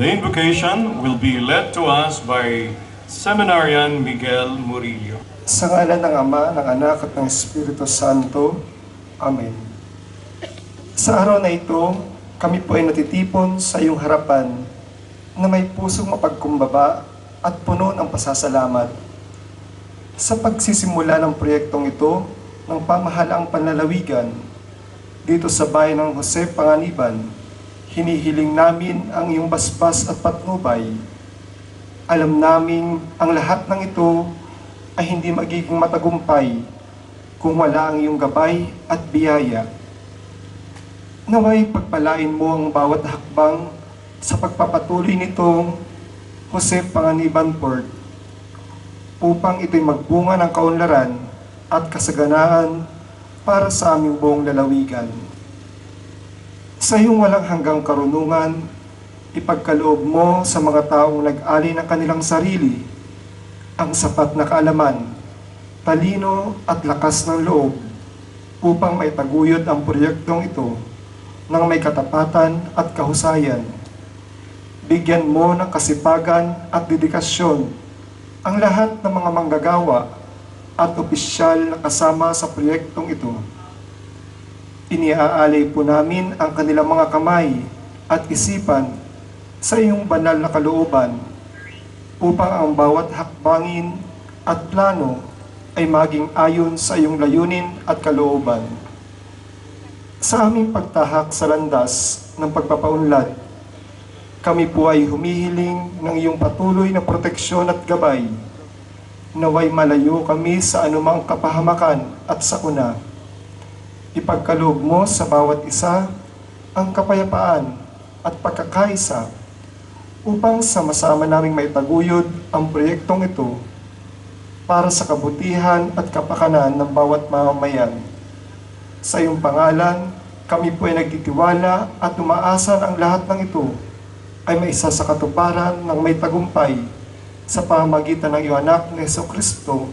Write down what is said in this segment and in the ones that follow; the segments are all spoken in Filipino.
The invocation will be led to us by Seminarian Miguel Murillo. Sa ngalan ng Ama, ng Anak at ng Espiritu Santo. Amen. Sa araw na ito, kami po ay natitipon sa iyong harapan na may pusong mapagkumbaba at puno ng pasasalamat. Sa pagsisimula ng proyektong ito ng pamahalaang panlalawigan dito sa bayan ng Jose Panganiban, hinihiling namin ang iyong basbas at patnubay. Alam namin ang lahat ng ito ay hindi magiging matagumpay kung wala ang iyong gabay at biyaya. Naway pagpalain mo ang bawat hakbang sa pagpapatuloy nitong Jose Panganiban Port upang ito'y magbunga ng kaunlaran at kasaganaan para sa aming buong lalawigan. Sa iyong walang hanggang karunungan, ipagkaloob mo sa mga taong nag-alay ng kanilang sarili ang sapat na kaalaman, talino at lakas ng loob upang maitaguyod ang proyektong ito ng may katapatan at kahusayan. Bigyan mo ng kasipagan at dedikasyon ang lahat ng mga manggagawa at opisyal na kasama sa proyektong ito. Iniaalay po namin ang kanilang mga kamay at isipan sa iyong banal na kalooban upang ang bawat hakbangin at plano ay maging ayon sa iyong layunin at kalooban. Sa aming pagtahak sa landas ng pagpapaunlad, kami po ay humihiling ng iyong patuloy na proteksyon at gabay. Naway malayo kami sa anumang kapahamakan at sakuna. Ipagkaloob mo sa bawat isa ang kapayapaan at pagkakaisa upang sama-sama naming maitaguyod ang proyektong ito para sa kabutihan at kapakanan ng bawat mamamayan. Sa iyong pangalan, kami po ay nagtitiwala at umaasa na ang lahat ng ito ay maisa sa katuparan ng may tagumpay sa pamamagitan ng iyong anak na Jesucristo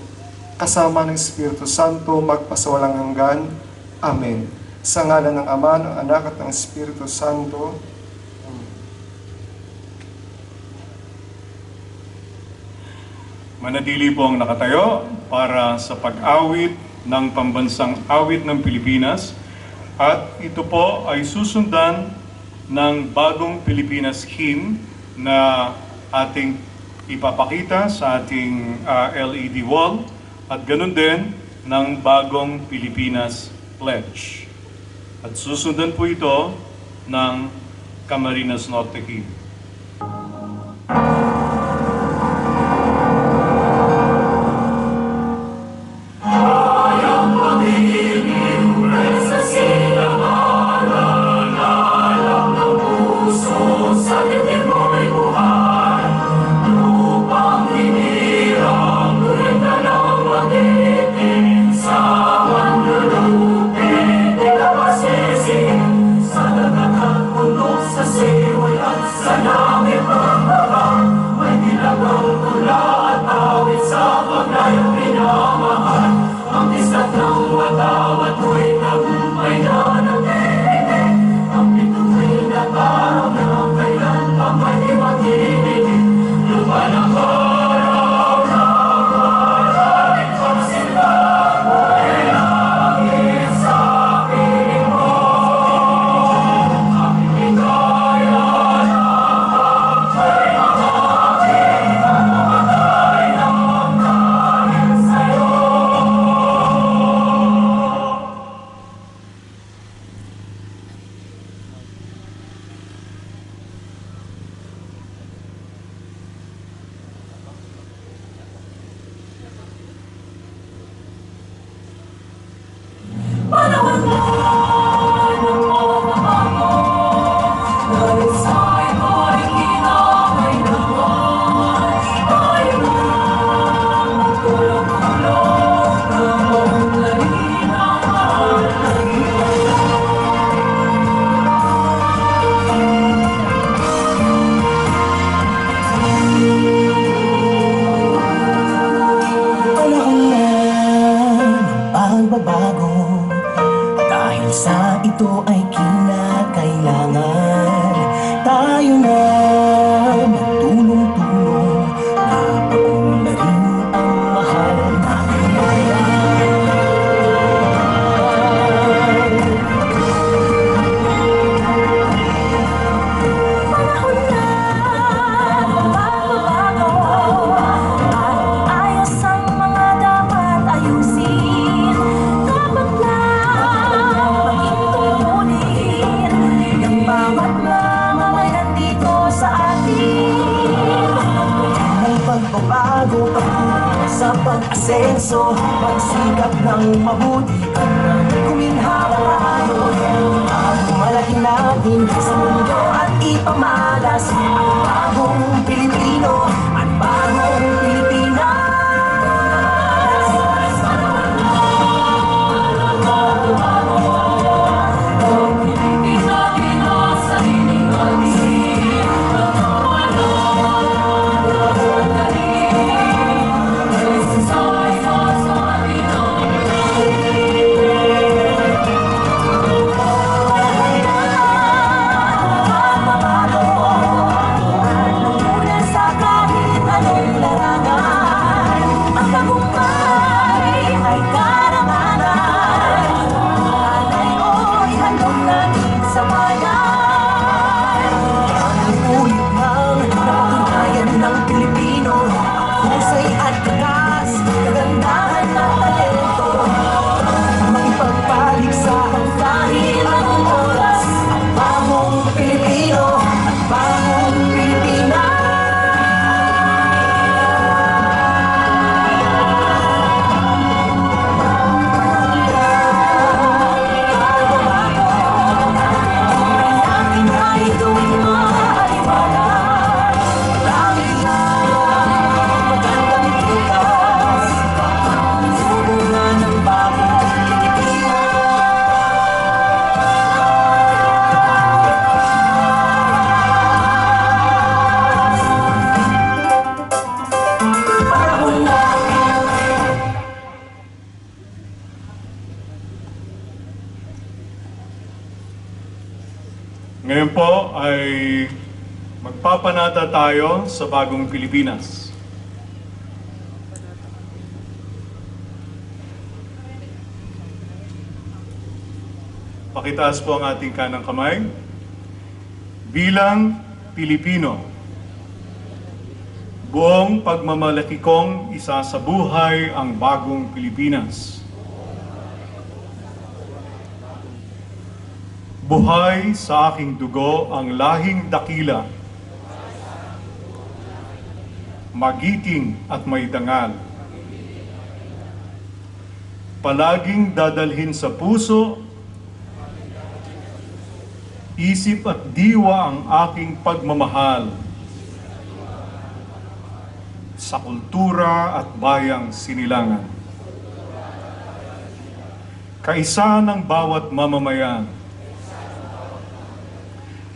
kasama ng Espiritu Santo magpasawalang hanggan. Amen. Sa ngalan ng Ama, ng Anak at ng Espiritu Santo. Amen. Manatili po ang nakatayo para sa pag-awit ng pambansang awit ng Pilipinas at ito po ay susundan ng bagong Pilipinas hymn na ating ipapakita sa ating LED wall at ganun din ng bagong Pilipinas Pledge. At susundan po ito ng Camarines Norte hymn. Ito ay kinakailangan. Tayo na pag-asenso, magsikap ng mabuti, kuminhawa tayo. Malaki natin sa mundo at ipamalas ang bagong Pilipino at bagong Pilipinas. Ngayon po ay magpapanata tayo sa bagong Pilipinas. Pakitaas po ang ating kanang kamay. Bilang Pilipino, buong pagmamalaki kong isasabuhay ang bagong Pilipinas. Buhay sa aking dugo ang lahing dakila, magiting at may dangal. Palaging dadalhin sa puso, isip at diwa ang aking pagmamahal sa kultura at bayang sinilangan. Kaisa ng bawat mamamayan,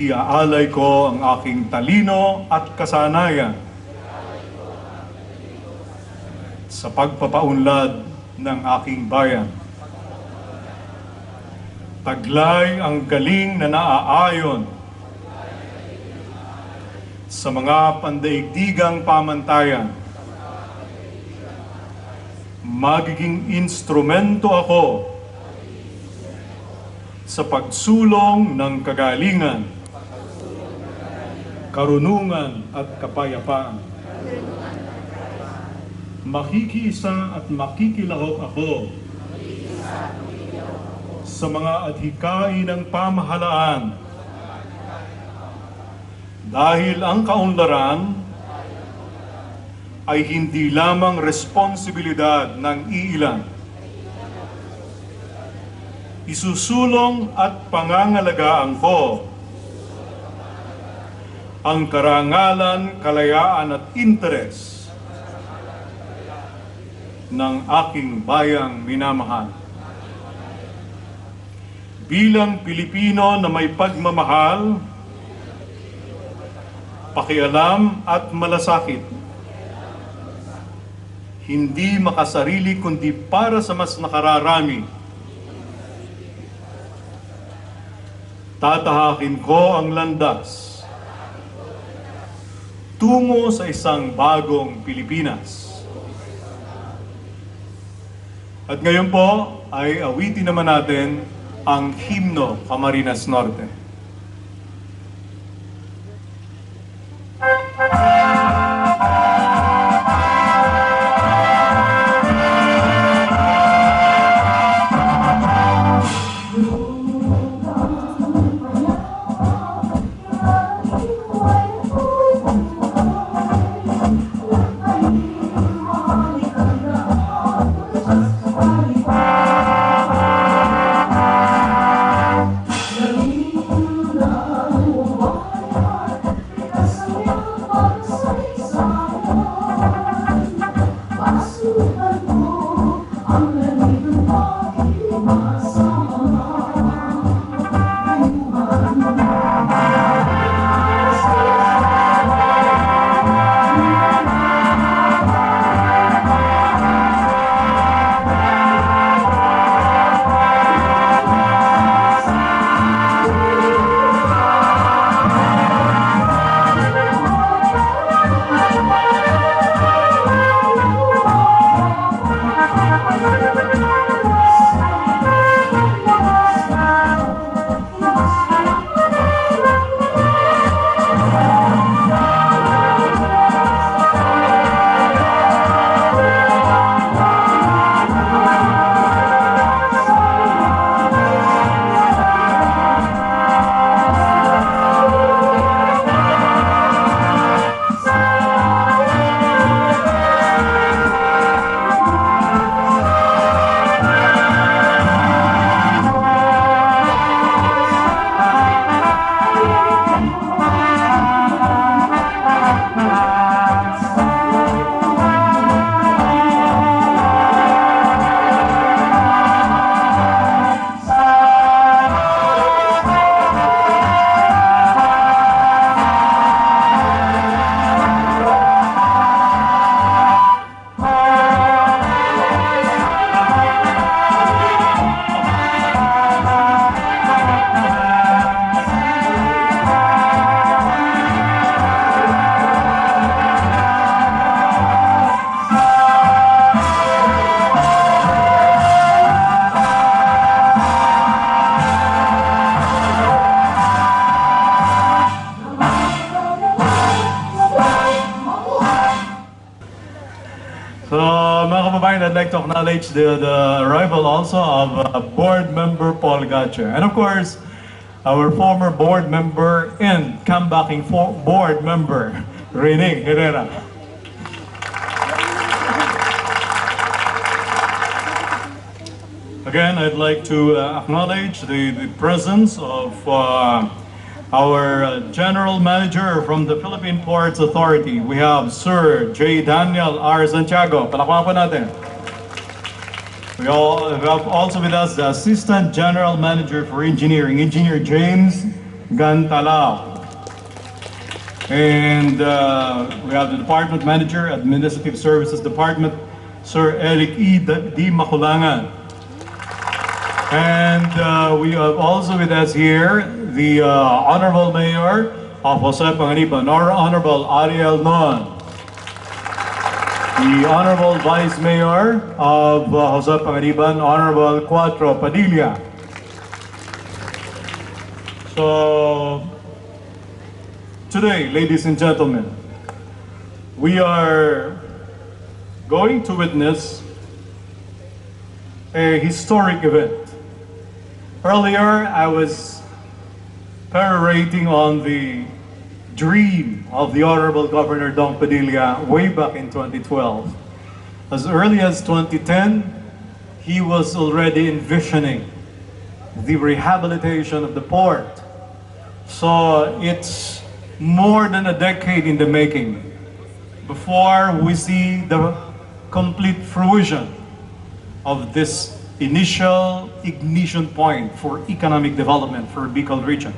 iaalay ko ang aking talino at kasanayan sa pagpapaunlad ng aking bayan. Taglay ang galing na naaayon sa mga pandaigdigang pamantayan. Magiging instrumento ako sa pagsulong ng kagalingan, karunungan at kapayapaan. Makikiisa at makikilahok ako sa mga adhikain ng pamahalaan dahil ang kaunlaran ay hindi lamang responsibilidad ng iilan. Isusulong at pangangalagaan ko ang karangalan, kalayaan at interes ng aking bayang minamahal. Bilang Pilipino na may pagmamahal, pakialam at malasakit, hindi makasarili kundi para sa mas nakararami, tatahakin ko ang landas tungo sa isang bagong Pilipinas. At ngayon po ay awitin naman natin ang himno Camarines Norte. point, I'd like to acknowledge the arrival also of Board Member Paul Gacha. And of course, our former board member and comebacking board member, Rene Herrera. Again, I'd like to acknowledge the presence of our General Manager from the Philippine Ports Authority. We have Sir J. Daniel R. Santiago. Palakpakan po natin. We have also with us the Assistant General Manager for Engineering, Engineer James Gantalao. And we have the Department Manager, Administrative Services Department, Sir Eric E. D. Makulangan. And we have also with us here the Honorable Mayor of Jose Panganiban, Honorable Ariel Non. The Honorable Vice Mayor of Jose Panganiban, Honorable Cuatro Padilla. So, today, ladies and gentlemen, we are going to witness a historic event. Earlier, I was perorating on the dream of the Honorable Governor Dong Padilla way back in 2012. As early as 2010, he was already envisioning the rehabilitation of the port. So it's more than a decade in the making before we see the complete fruition of this initial ignition point for economic development for Bicol region.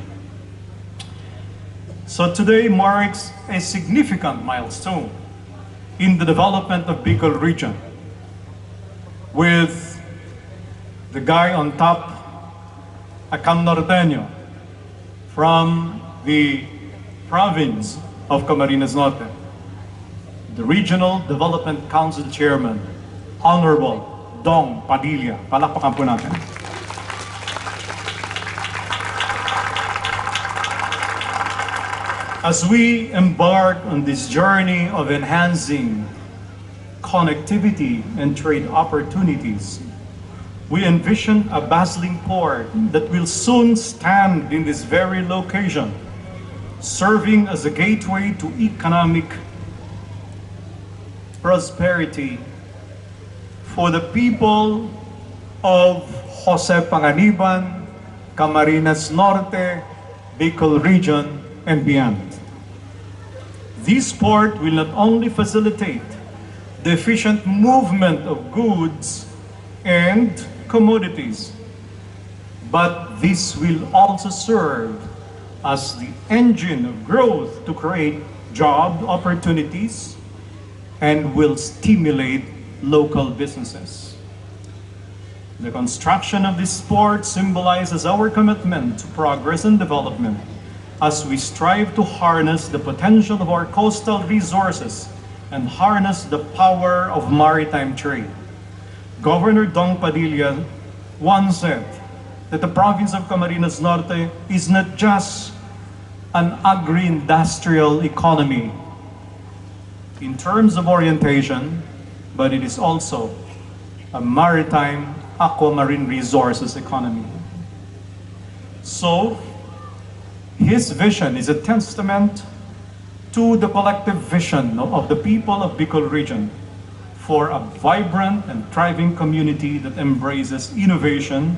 So today marks a significant milestone in the development of Bicol region, with the guy on top, Acam Norteño, from the province of Camarines Norte, the Regional Development Council Chairman, Honorable Dong Padilla. Palakpakan po natin. As we embark on this journey of enhancing connectivity and trade opportunities, we envision a bustling port that will soon stand in this very location, serving as a gateway to economic prosperity for the people of Jose Panganiban, Camarines Norte, Bicol region, and beyond. This port will not only facilitate the efficient movement of goods and commodities, but this will also serve as the engine of growth to create job opportunities and will stimulate local businesses. The construction of this port symbolizes our commitment to progress and development as we strive to harness the potential of our coastal resources and harness the power of maritime trade. Governor Dong Padilla once said that the province of Camarines Norte is not just an agri-industrial economy in terms of orientation, but it is also a maritime aquamarine resources economy. So, his vision is a testament to the collective vision of the people of Bicol region for a vibrant and thriving community that embraces innovation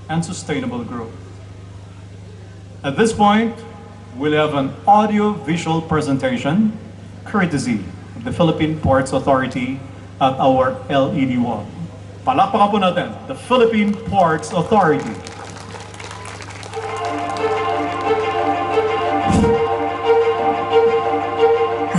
and sustainable growth. At this point, we'll have an audio-visual presentation courtesy of the Philippine Ports Authority at our LED wall. Palakpakan po natin, the Philippine Ports Authority.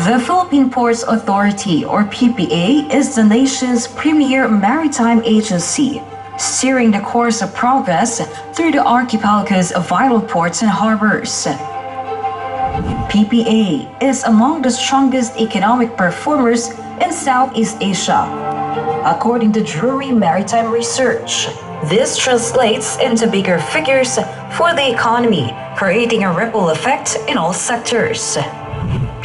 The Philippine Ports Authority, or PPA, is the nation's premier maritime agency, steering the course of progress through the archipelago's vital ports and harbors. PPA is among the strongest economic performers in Southeast Asia. According to Drury Maritime Research, this translates into bigger figures for the economy, creating a ripple effect in all sectors.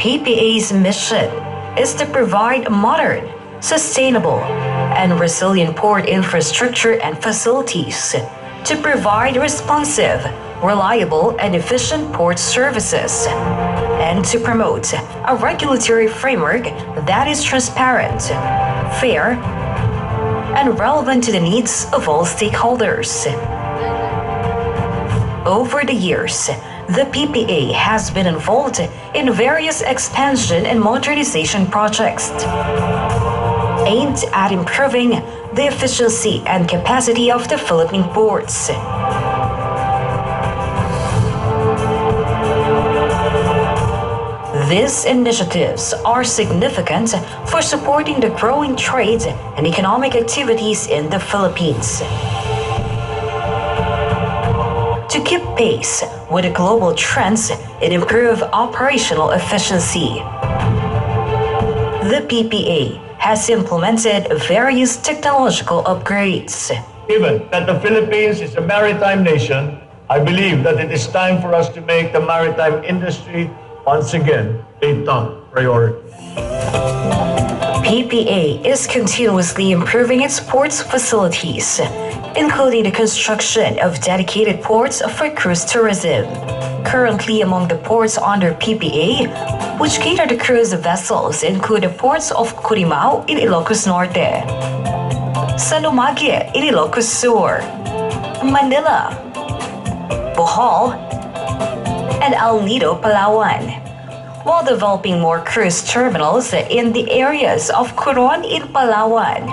PPA's mission is to provide modern, sustainable, and resilient port infrastructure and facilities to provide responsive, reliable, and efficient port services, and to promote a regulatory framework that is transparent, fair, and relevant to the needs of all stakeholders. Over the years, the PPA has been involved in various expansion and modernization projects aimed at improving the efficiency and capacity of the Philippine ports. These initiatives are significant for supporting the growing trade and economic activities in the Philippines. To keep pace with the global trends and improve operational efficiency, the PPA has implemented various technological upgrades. Given that the Philippines is a maritime nation, I believe that it is time for us to make the maritime industry once again a top priority. PPA is continuously improving its ports facilities, including the construction of dedicated ports for cruise tourism. Currently among the ports under PPA, which cater to cruise vessels, include the ports of Curimao in Ilocos Norte, Salumague in Ilocos Sur, Manila, Bohol, and El Nido, Palawan, while developing more cruise terminals in the areas of Coron in Palawan,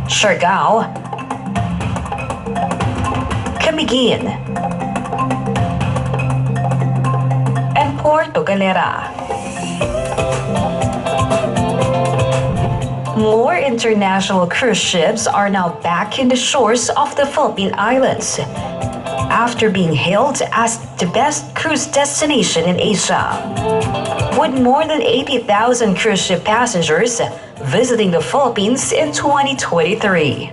Siargao, Camiguin, and Puerto Galera. More international cruise ships are now back in the shores of the Philippine Islands after being hailed as the best cruise destination in Asia, with more than 80,000 cruise ship passengers visiting the Philippines in 2023.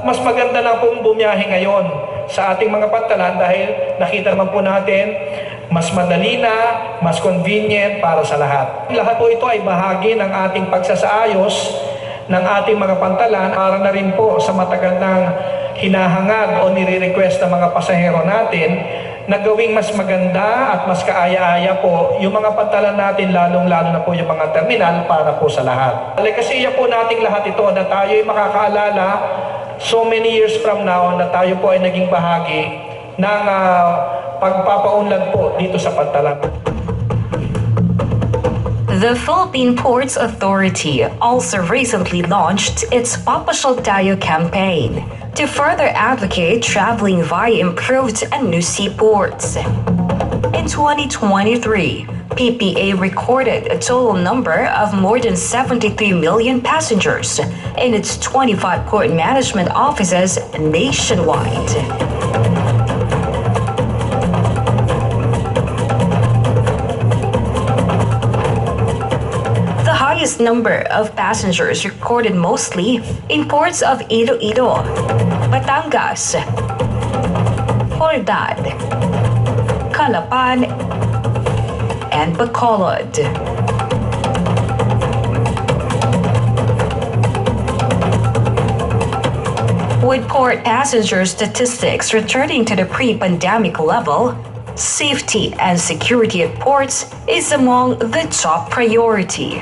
Mas maganda na pong bumiyahe ngayon sa ating mga pantalan dahil nakita naman po natin mas madali na, mas convenient para sa lahat. Lahat po ito ay bahagi ng ating pagsasaayos ng ating mga pantalan para na rin po sa matagal ng hinahangad o nire-request ng mga pasahero natin na gawing mas maganda at mas kaaya-aya po yung mga pantalan natin, lalong-lalo na po yung mga terminal para po sa lahat. Legasiya po nating lahat ito na tayo ay makakaalala so many years from now na tayo po ay naging bahagi ng pagpapaunlad po dito sa pantalan. The Philippine Ports Authority also recently launched its Papasal Tayo campaign to further advocate traveling via improved and new seaports. In 2023, PPA recorded a total number of more than 73 million passengers in its 25 port management offices nationwide. Number of passengers recorded mostly in ports of Iloilo, Batangas, Hordad, Calapan, and Bacolod. With port passenger statistics returning to the pre-pandemic level, safety and security at ports is among the top priority.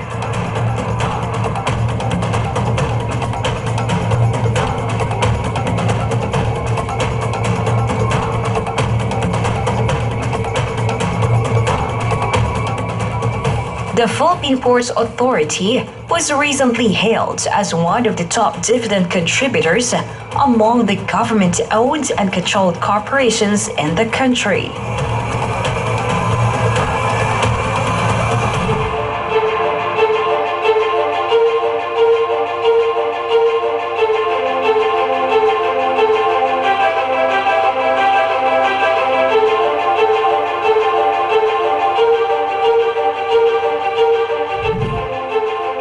The Philippine Ports Authority was recently hailed as one of the top dividend contributors among the government-owned and controlled corporations in the country.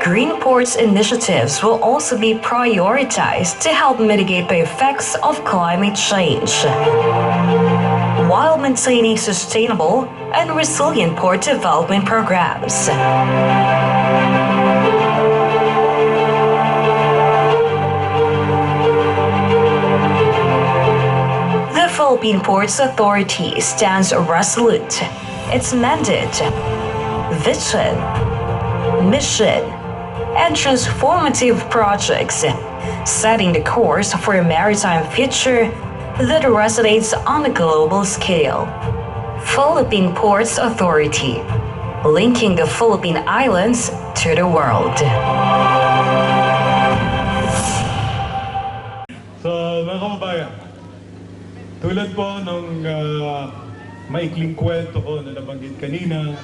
Green Ports initiatives will also be prioritized to help mitigate the effects of climate change, while maintaining sustainable and resilient port development programs. Philippine Ports Authority stands resolute. Its mandate, vision, mission, and transformative projects, setting the course for a maritime future that resonates on a global scale. Philippine Ports Authority, linking the Philippine Islands to the world. So, mga kababayan, tulad po nung maikling kwento ko na nabanggit kanina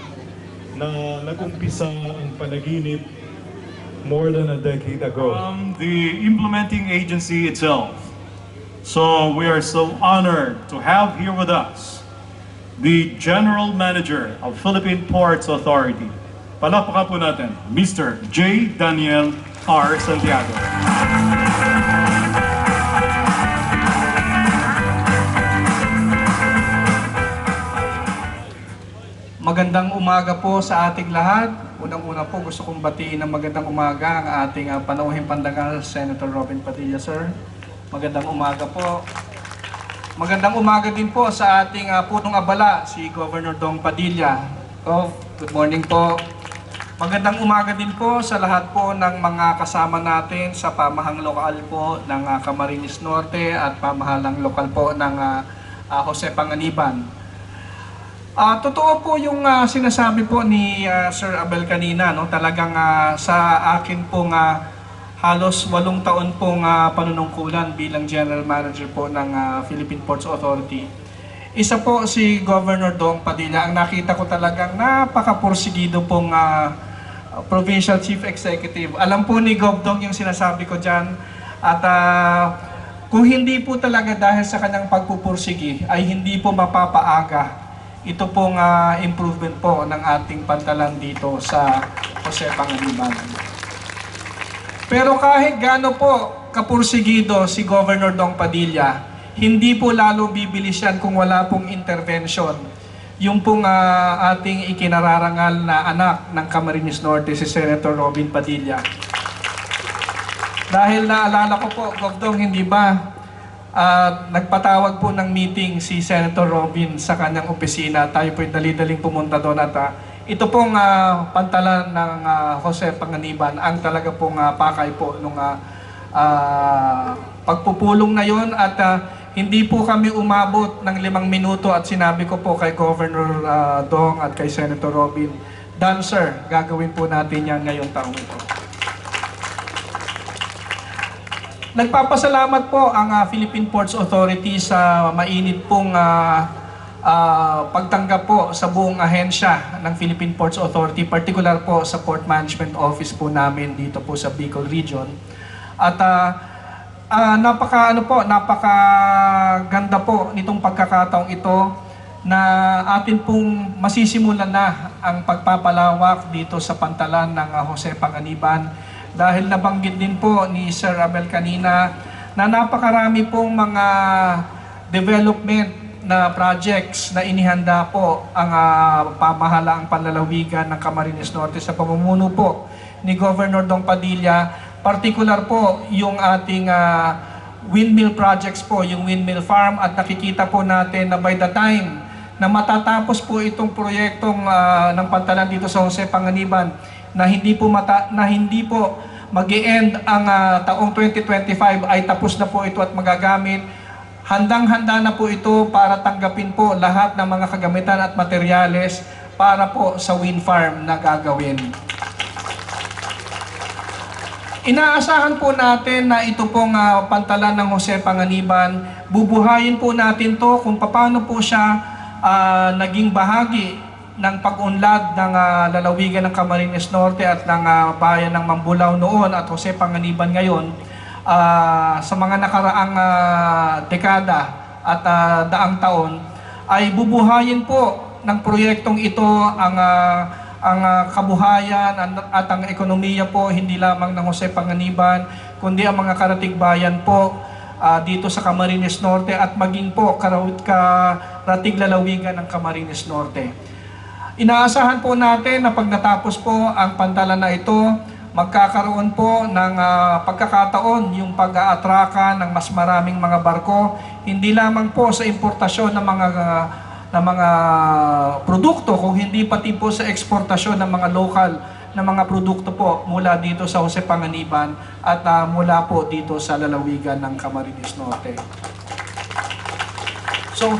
na nag-umpisa ang panaginip more than a decade ago. The implementing agency itself. So we are so honored to have here with us the General Manager of Philippine Ports Authority. Palakpakan po natin, Mr. J. Daniel R. Santiago. Magandang umaga po sa ating lahat. Unang-una po gusto kong batiin ng magandang umaga ang ating panauhing pandangal, Senator Robin Padilla, sir. Magandang umaga po. Magandang umaga din po sa ating punong abala, si Governor Dong Padilla. Good morning po. Magandang umaga din po sa lahat po ng mga kasama natin sa pamahang lokal po ng Camarines Norte at pamahalang lokal po ng Jose Panganiban. Totoo po yung sinasabi po ni Sir Abel kanina, no? Talagang sa akin pong halos 8 taon pong panunungkulan bilang General Manager po ng Philippine Ports Authority. Isa po si Governor Dong Padilla, ang nakita ko talagang napakapursigido pong Provincial Chief Executive. Alam po ni Gov Dong yung sinasabi ko dyan at kung hindi po talaga dahil sa kanyang pagpupursigi ay hindi po mapapaaga ito pong improvement po ng ating pantalan dito sa Jose Panganiban. Pero kahit gaano po kapursigido si Governor Dong Padilla, hindi po lalo bibilis yan kung wala pong intervention. Yung pong ating ikinararangal na anak ng Camarines Norte, si Senator Robin Padilla. Dahil naalala ko po, Gov Dong, hindi ba nagpatawag po ng meeting si Senator Robin sa kanyang opisina. Tayo po'y dali-daling pumunta doon at ito pong pantalan ng Jose Panganiban ang talaga pong pakay po nung pagpupulong na yon at hindi po kami umabot ng 5 minuto at sinabi ko po kay Governor Dong at kay Senator Robin, "Done sir, gagawin po natin yan ngayong taong ito." Nagpapasalamat po ang Philippine Ports Authority sa mainit pong pagtanggap po sa buong ahensya ng Philippine Ports Authority, particular po sa Port Management Office po namin dito po sa Bicol Region. At napakaganda po nitong pagkakataong ito na atin pong masisimulan na ang pagpapalawak dito sa pantalan ng Jose Panganiban. Dahil nabanggit din po ni Sir Abel kanina na napakarami pong mga development na projects na inihanda po ang pamahalaang panlalawigan ng Camarines Norte sa pamumuno po ni Governor Dong Padilla. Particular po yung ating windmill projects po, yung windmill farm, at nakikita po natin na by the time na matatapos po itong proyektong ng pantalan dito sa Jose Panganiban, na hindi po mag-e-end ang taong 2025 ay tapos na po ito at magagamit. Handang-handa na po ito para tanggapin po lahat ng mga kagamitan at materyales para po sa wind farm na gagawin. Inaasahan po natin na ito pong pantalan ng Jose Panganiban, bubuhayin po natin to kung paano po siya naging bahagi ng pag-unlad ng lalawigan ng Camarines Norte at ng bayan ng Mambulau noon at Jose Panganiban ngayon sa mga nakaraang dekada at daang taon, ay bubuhayin po ng proyektong ito ang kabuhayan at ang ekonomiya po hindi lamang ng Jose Panganiban kundi ang mga karatig bayan po dito sa Camarines Norte at maging po karatig lalawigan ng Camarines Norte. Inaasahan po natin na pag natapos po ang pantalan na ito, magkakaroon po ng pagkakataon yung pag-aatraka ng mas maraming mga barko, hindi lamang po sa importasyon ng mga produkto, kung hindi pati po sa eksportasyon ng mga local na mga produkto po mula dito sa Jose Panganiban at mula po dito sa lalawigan ng Camarines Norte. So,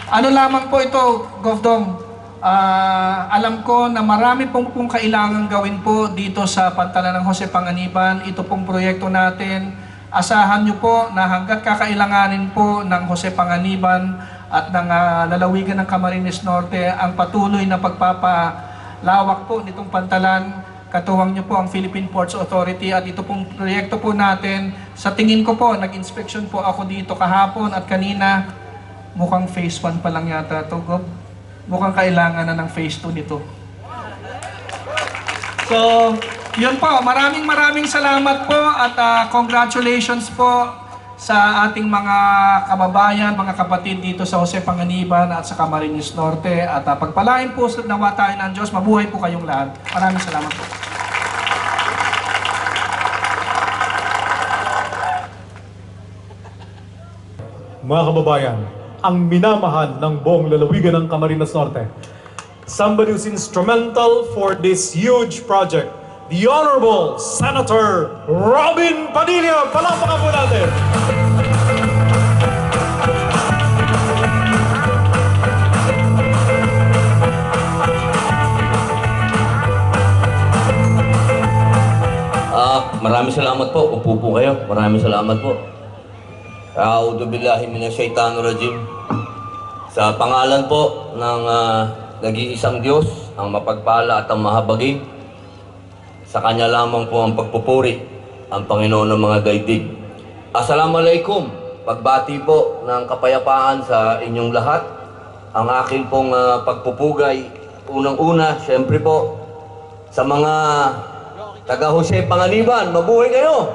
ano lamang po ito, Govdong? Alam ko na marami pong kailangan gawin po dito sa pantalan ng Jose Panganiban. Ito pong proyekto natin. Asahan nyo po na hanggat kakailanganin po ng Jose Panganiban at ng lalawigan ng Camarines Norte ang patuloy na pagpapalawak po nitong pantalan. Katuwang nyo po ang Philippine Ports Authority at ito pong proyekto po natin. Sa tingin ko po, nag-inspection po ako dito kahapon at kanina. Mukhang phase 1 pa lang yata ito, Gob. Mukhang kailangan na ng phase 2 nito. So, yun po. Maraming salamat po at congratulations po sa ating mga kababayan, mga kapatid dito sa Jose Panganiban at sa Camarines Norte. At pagpalain po nawa tayo ng Diyos. Mabuhay po kayong lahat. Maraming salamat po. Mga kababayan, ang minamahal ng buong lalawigan ng Camarines Norte. Somebody who's instrumental for this huge project, the Honorable Senator Robin Padilla. Palakpakan po natin. Maraming salamat po. Upo po kayo. Maraming salamat po. A'udhu billahi minasyaitanir rajim. Sa pangalan po ng nag-iisang Diyos, ang mapagpala at ang mahabagin, sa Kanya lamang po ang pagpupuri, ang Panginoon ng mga daigdig. Assalamualaikum. Pagbati po ng kapayapaan sa inyong lahat. Ang aking pong pagpupugay, unang-una, syempre po, sa mga taga Jose Panganiban, mabuhay kayo!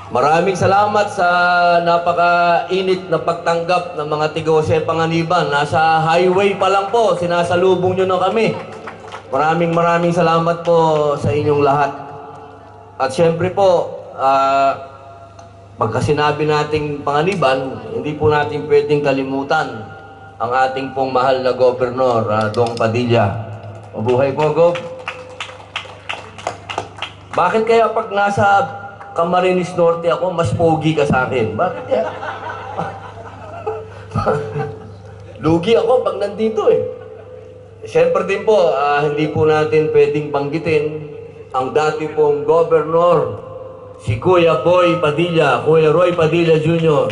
Maraming salamat sa napaka-init na pagtanggap ng mga taga Jose Panganiban. Nasa highway pa lang po, sinasalubong nyo na kami. Maraming salamat po sa inyong lahat. At syempre po, pagka sinabi nating Panganiban, hindi po natin pwedeng kalimutan ang ating pong mahal na Gobernador, Dong Padilla. Mabuhay po, Gob. Bakit kaya pag nasa Camarines Norte ako, mas pogi ka sa akin? Bakit kaya? Lugi ako pag nandito eh. Siyempre din po, hindi po natin pwedeng banggitin ang dati pong Gobernador, si Kuya Boy Padilla, Kuya Roy Padilla Jr.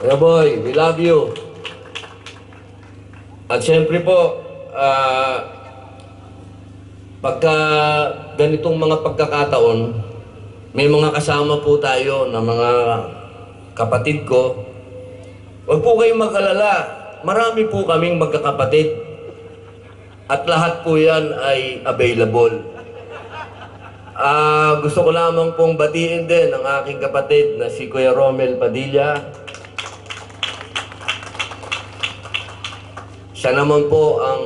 Kuya Boy, we love you. At siyempre po, pagka ganitong mga pagkakataon, may mga kasama po tayo na mga kapatid ko. Huwag po kayong mag-alala. Marami po kaming magkakapatid. At lahat po yan ay available. Gusto ko lamang pong batiin din ang aking kapatid na si Kuya Romel Padilla. Siya naman po ang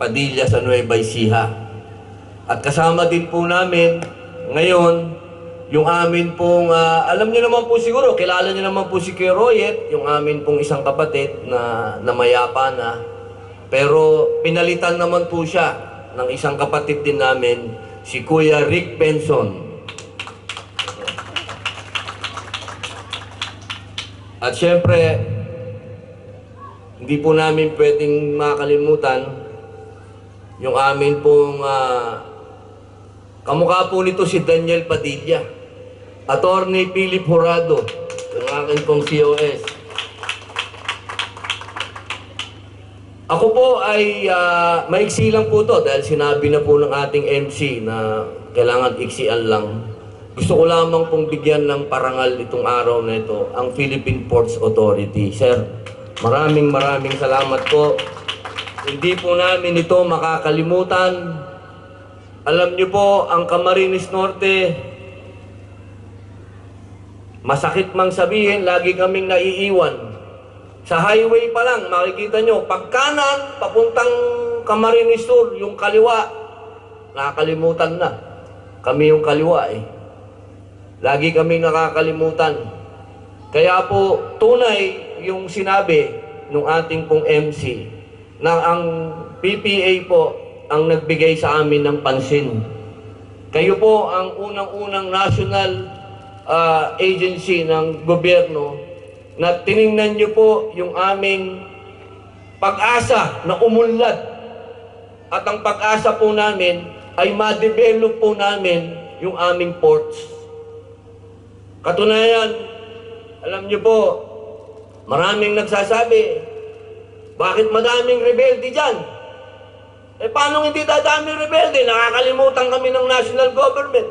Padilla sa Nueva Ecija. At kasama din po namin ngayon, yung amin pong, alam niyo naman po siguro, kilala niyo naman po si Kuya Royet, yung amin pong isang kapatid na mayapa na. Pero pinalitan naman po siya ng isang kapatid din namin, si Kuya Rick Benson. At syempre, hindi po namin pwedeng makalimutan yung amin pong kamukha po nito si Daniel Padilla, Attorney Philip Jurado, yung akin pong COS. Ako po ay maiksi lang po to dahil sinabi na po ng ating MC na kailangan iksian lang. Gusto ko lamang pong bigyan ng parangal itong araw na ito, ang Philippine Ports Authority. Sir, maraming salamat po. Hindi po namin ito makakalimutan. Alam niyo po, ang Camarines Norte, masakit mang sabihin, lagi kaming naiiwan. Sa highway pa lang, makikita nyo, pag kanan, papuntang Camarines Sur, yung kaliwa, nakakalimutan na. Kami yung kaliwa eh. Lagi kami nakakalimutan. Kaya po, tunay yung sinabi ng ating pong MC na ang PPA po ang nagbigay sa amin ng pansin. Kayo po ang unang-unang national agency ng gobyerno na tiningnan nyo po yung aming pag-asa na umunlad. At ang pag-asa po namin ay ma-develop po namin yung aming ports. Katunayan, alam nyo po, maraming nagsasabi, bakit madaming rebelde dyan? Eh paano hindi dadaming rebelde? Nakakalimutan kami ng national government.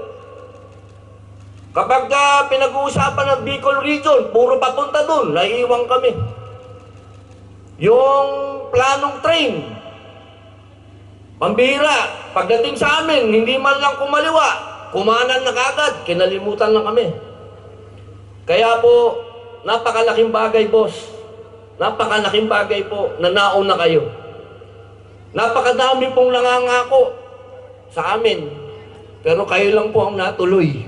Kapag pinag-uusapan ng Bicol Region, puro papunta dun, naiiwan kami. Yung planong train, pambihira, pagdating sa amin, hindi man lang kumaliwa, kumanan na kagad, kinalimutan lang kami. Kaya po, napakalaking bagay, boss. Napakalaking bagay po na nauna kayo. Napakadami pong nangangako sa amin. Pero kayo lang po ang natuloy.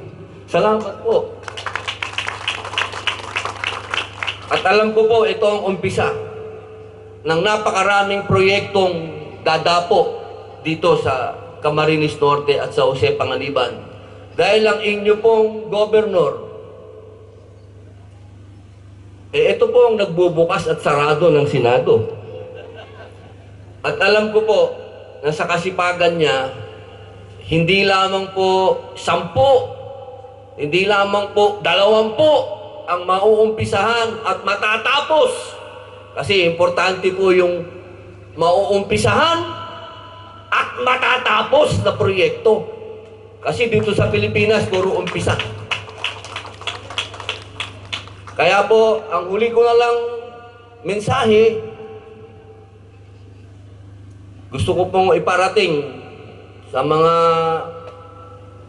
Salamat po. At alam ko po, ito ang umpisa ng napakaraming proyektong dadapo dito sa Camarines Norte at sa Jose Panganiban. Dahil ang inyo pong governor, ito po ang nagbubukas at sarado ng Senado. At alam ko po na sa kasipagan niya, hindi lamang po 10, hindi lamang po 20 ang mauumpisahan at matatapos. Kasi importante po yung mauumpisahan at matatapos na proyekto. Kasi dito sa Pilipinas, puro umpisa. Kaya po, ang huli ko na lang mensahe, gusto ko pong iparating sa mga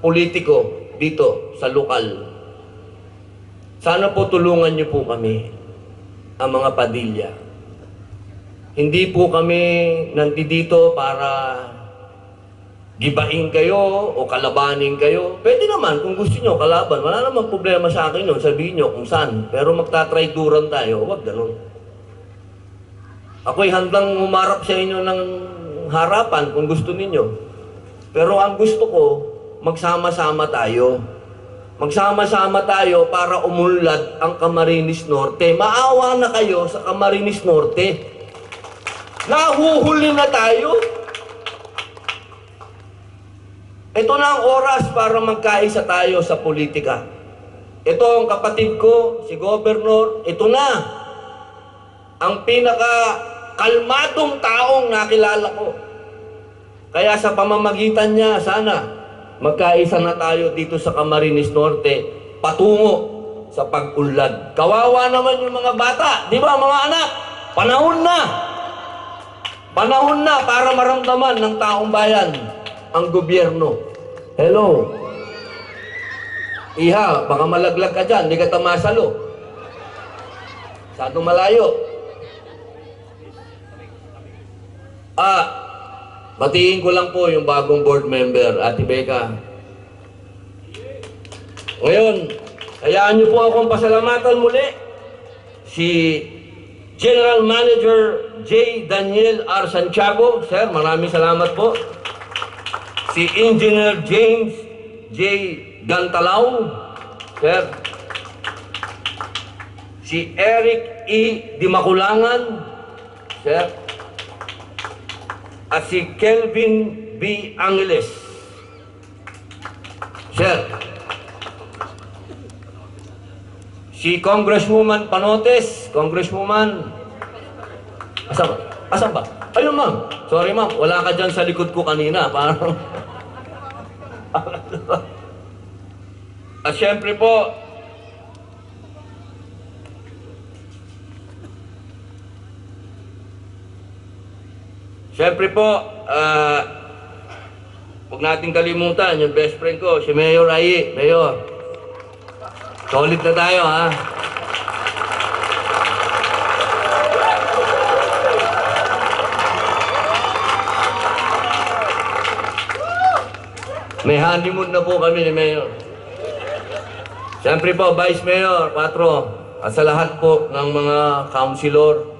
politiko dito sa lokal. Sana po tulungan niyo po kami, ang mga Padilla. Hindi po kami nandito para gibain kayo o kalabanin kayo. Pwede naman, kung gusto niyo kalaban, wala namang problema sa akin nun, sabihin niyo kung saan. Pero magtatrayduran tayo, wag ganun. Ako'y handang umarap sa inyo ng harapan kung gusto ninyo. Pero ang gusto ko, magsama-sama tayo. Magsama-sama tayo para umunlad ang Camarines Norte. Maawa na kayo sa Camarines Norte. Nahuhuli na tayo. Ito na ang oras para magkaisa tayo sa politika. Ito ang kapatid ko, si Governor. Ito na ang pinaka-kalmadong taong nakilala ko. Kaya sa pamamagitan niya, sana magkaisa na tayo dito sa Camarines Norte patungo sa pag-unlad. Kawawa naman yung mga bata. Di ba mga anak? Panahon na! Panahon na para maramdaman ng taong bayan ang gobyerno. Hello? Iha, baka malaglag ka dyan. Hindi ka tamasalo. Masyadong malayo. Batiin ko lang po yung bagong board member, Ate Becca. Ngayon, hayaan niyo po akong pasalamatan muli si General Manager J. Daniel R. Santiago. Sir, maraming salamat po. Si Engineer James J. Gantalao. Sir. Si Eric E. Dimakulangan. Sir. At si Kelvin B. Angeles. Sir. Si Congresswoman Panotes. Congresswoman. Asan ba? Asan ba? Ayun, ma'am. Sorry, ma'am. Wala ka dyan sa likod ko kanina. Parang... At syempre po, huwag natin kalimutan yung best friend ko, si Mayor Ayi. Mayor, solid na tayo, ha? May honeymoon na po kami ni Mayor. Siyempre po, Vice Mayor, 4, at sa lahat po ng mga councilor.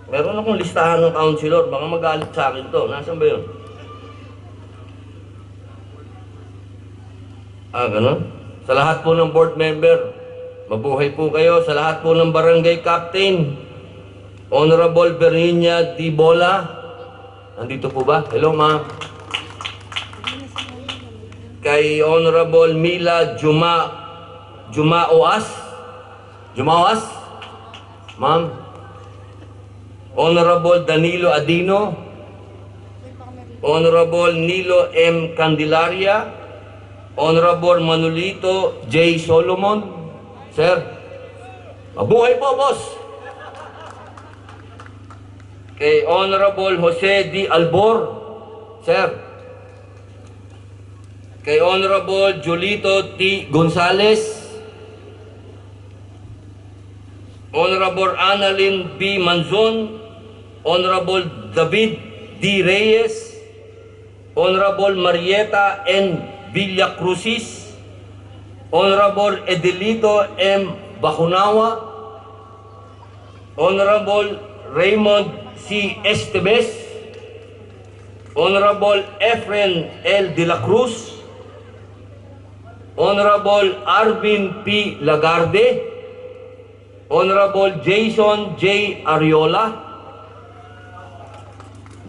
Meron akong listahan ng councilor, baka magalit sa akin to. Nasaan ba yun? Ganon? Sa lahat po ng board member, mabuhay po kayo. Sa lahat po ng barangay captain, Honorable Berinia Di Bola, nandito po ba? Hello, ma'am. Kay Honorable Mila Jumaoas, ma'am. Honorable Danilo Adino, Honorable Nilo M. Candelaria, Honorable Manolito J. Solomon, sir. Mabuhay po, boss. Kay Honorable Jose D. Albor, sir. Kay Honorable Julito T. Gonzales, Honorable Annalyn B. Manzon, Honorable David D. Reyes, Honorable Marieta N. Villacrucis, Honorable Edelito M. Bacunawa, Honorable Raymond C. Estebes, Honorable Efren L. De la Cruz, Honorable Arvin P. Lagarde, Honorable Jason J. Ariola.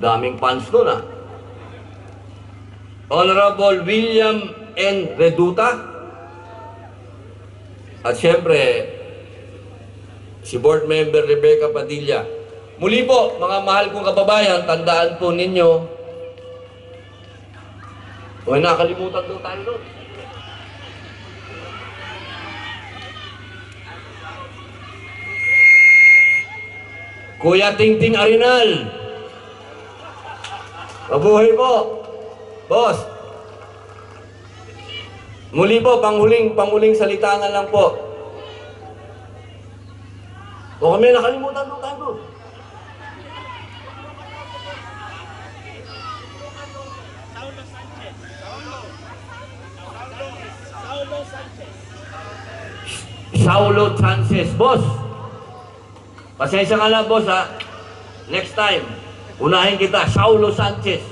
Daming fans nun, ah. Honorable William N. Reduta. At siyempre, si Board Member Rebecca Padilla. Muli po, mga mahal kong kababayan, tandaan po ninyo. Huwag nakalimutan doon tayo doon. Kuya Tingting Arenal. Mabuhay po. Boss. Muli po, panghuling salita na lang po. O kami nakalimutan doon tayo doon. Saulo Sanchez. Boss. Pasensya ka lang, boss, ha? Next time, unahin kita, Saulo Sanchez.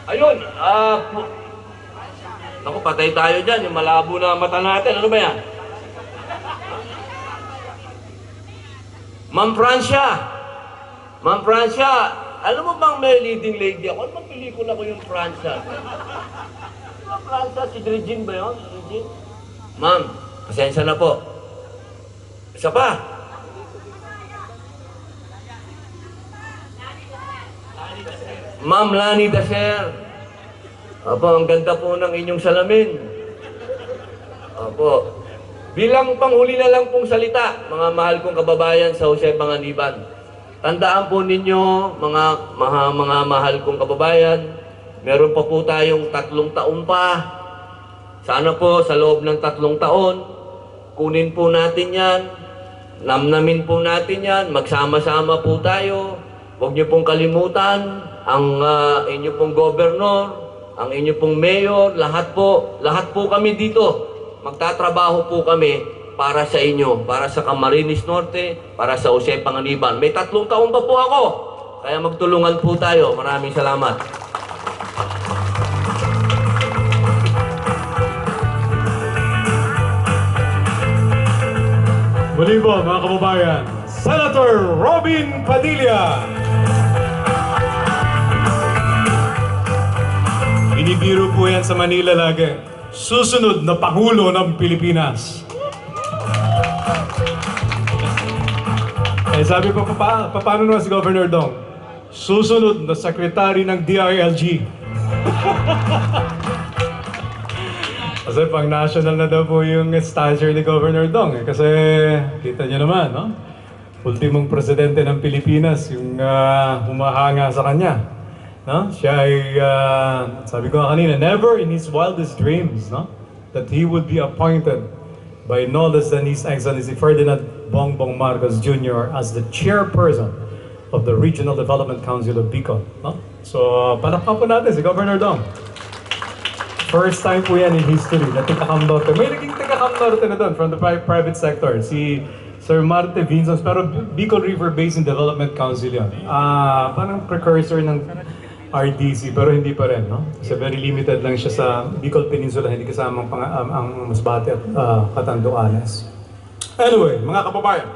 Ayun, naku, patay tayo dyan, yung malabo na mata natin. Ano ba yan? Ma'am Francia, alam mo bang may leading lady ako? Ano bang pelikula ko yung Francia? Ma'am Francia, si Regine ba yun? Regine? Ma'am, pasensya na po. Isa pa. Ma'am Lani Dacer. Opo, ang ganda po ng inyong salamin. Opo. Bilang panghuli na lang pong salita, mga mahal kong kababayan sa Jose Panganiban. Tandaan po ninyo, mga mahal kong kababayan, meron pa po tayong 3 taon pa. Sana po sa loob ng 3 taon, kunin po natin yan, namnamin po natin yan, magsama-sama po tayo. Huwag niyo pong kalimutan ang inyo pong gobernador, ang inyo pong mayor, lahat po kami dito. Magtatrabaho po kami para sa inyo, para sa Camarines Norte, para sa Jose Panganiban. May 3 taon pa po ako, kaya magtulungan po tayo. Maraming salamat. Muli po, mga kababayan, Senator Robin Padilla. Binibiro po yan sa Manila lagi. Susunod na Pangulo ng Pilipinas. Sabi ko, paano naman si Governor Dong? Susunod na Secretary ng DILG. Kasi pang national na daw po yung stature ni Governor Dong. Kasi kita niyo naman, no? Ultimong presidente ng Pilipinas, yung humahanga sa kanya. No? Siya ay, sabi ko kanina, never in his wildest dreams, no? That he would be appointed by no less than His Excellency Ferdinand Bongbong Marcos Jr. as the chairperson of the Regional Development Council of Bicol. No? So, palakpan po natin si Governor Dong. First time po yan in history na Tigacam Norte. May naging Tigacam Norte na doon from the private sector. Si Sir Marte Vinzons, pero Bicol River Basin Development Council yan. Parang precursor ng RDC, pero hindi pa rin, no? Kasi very limited lang siya sa Bicol Peninsula, hindi kasama ang Masbate at Catanduanes. Anyway, mga kababayan,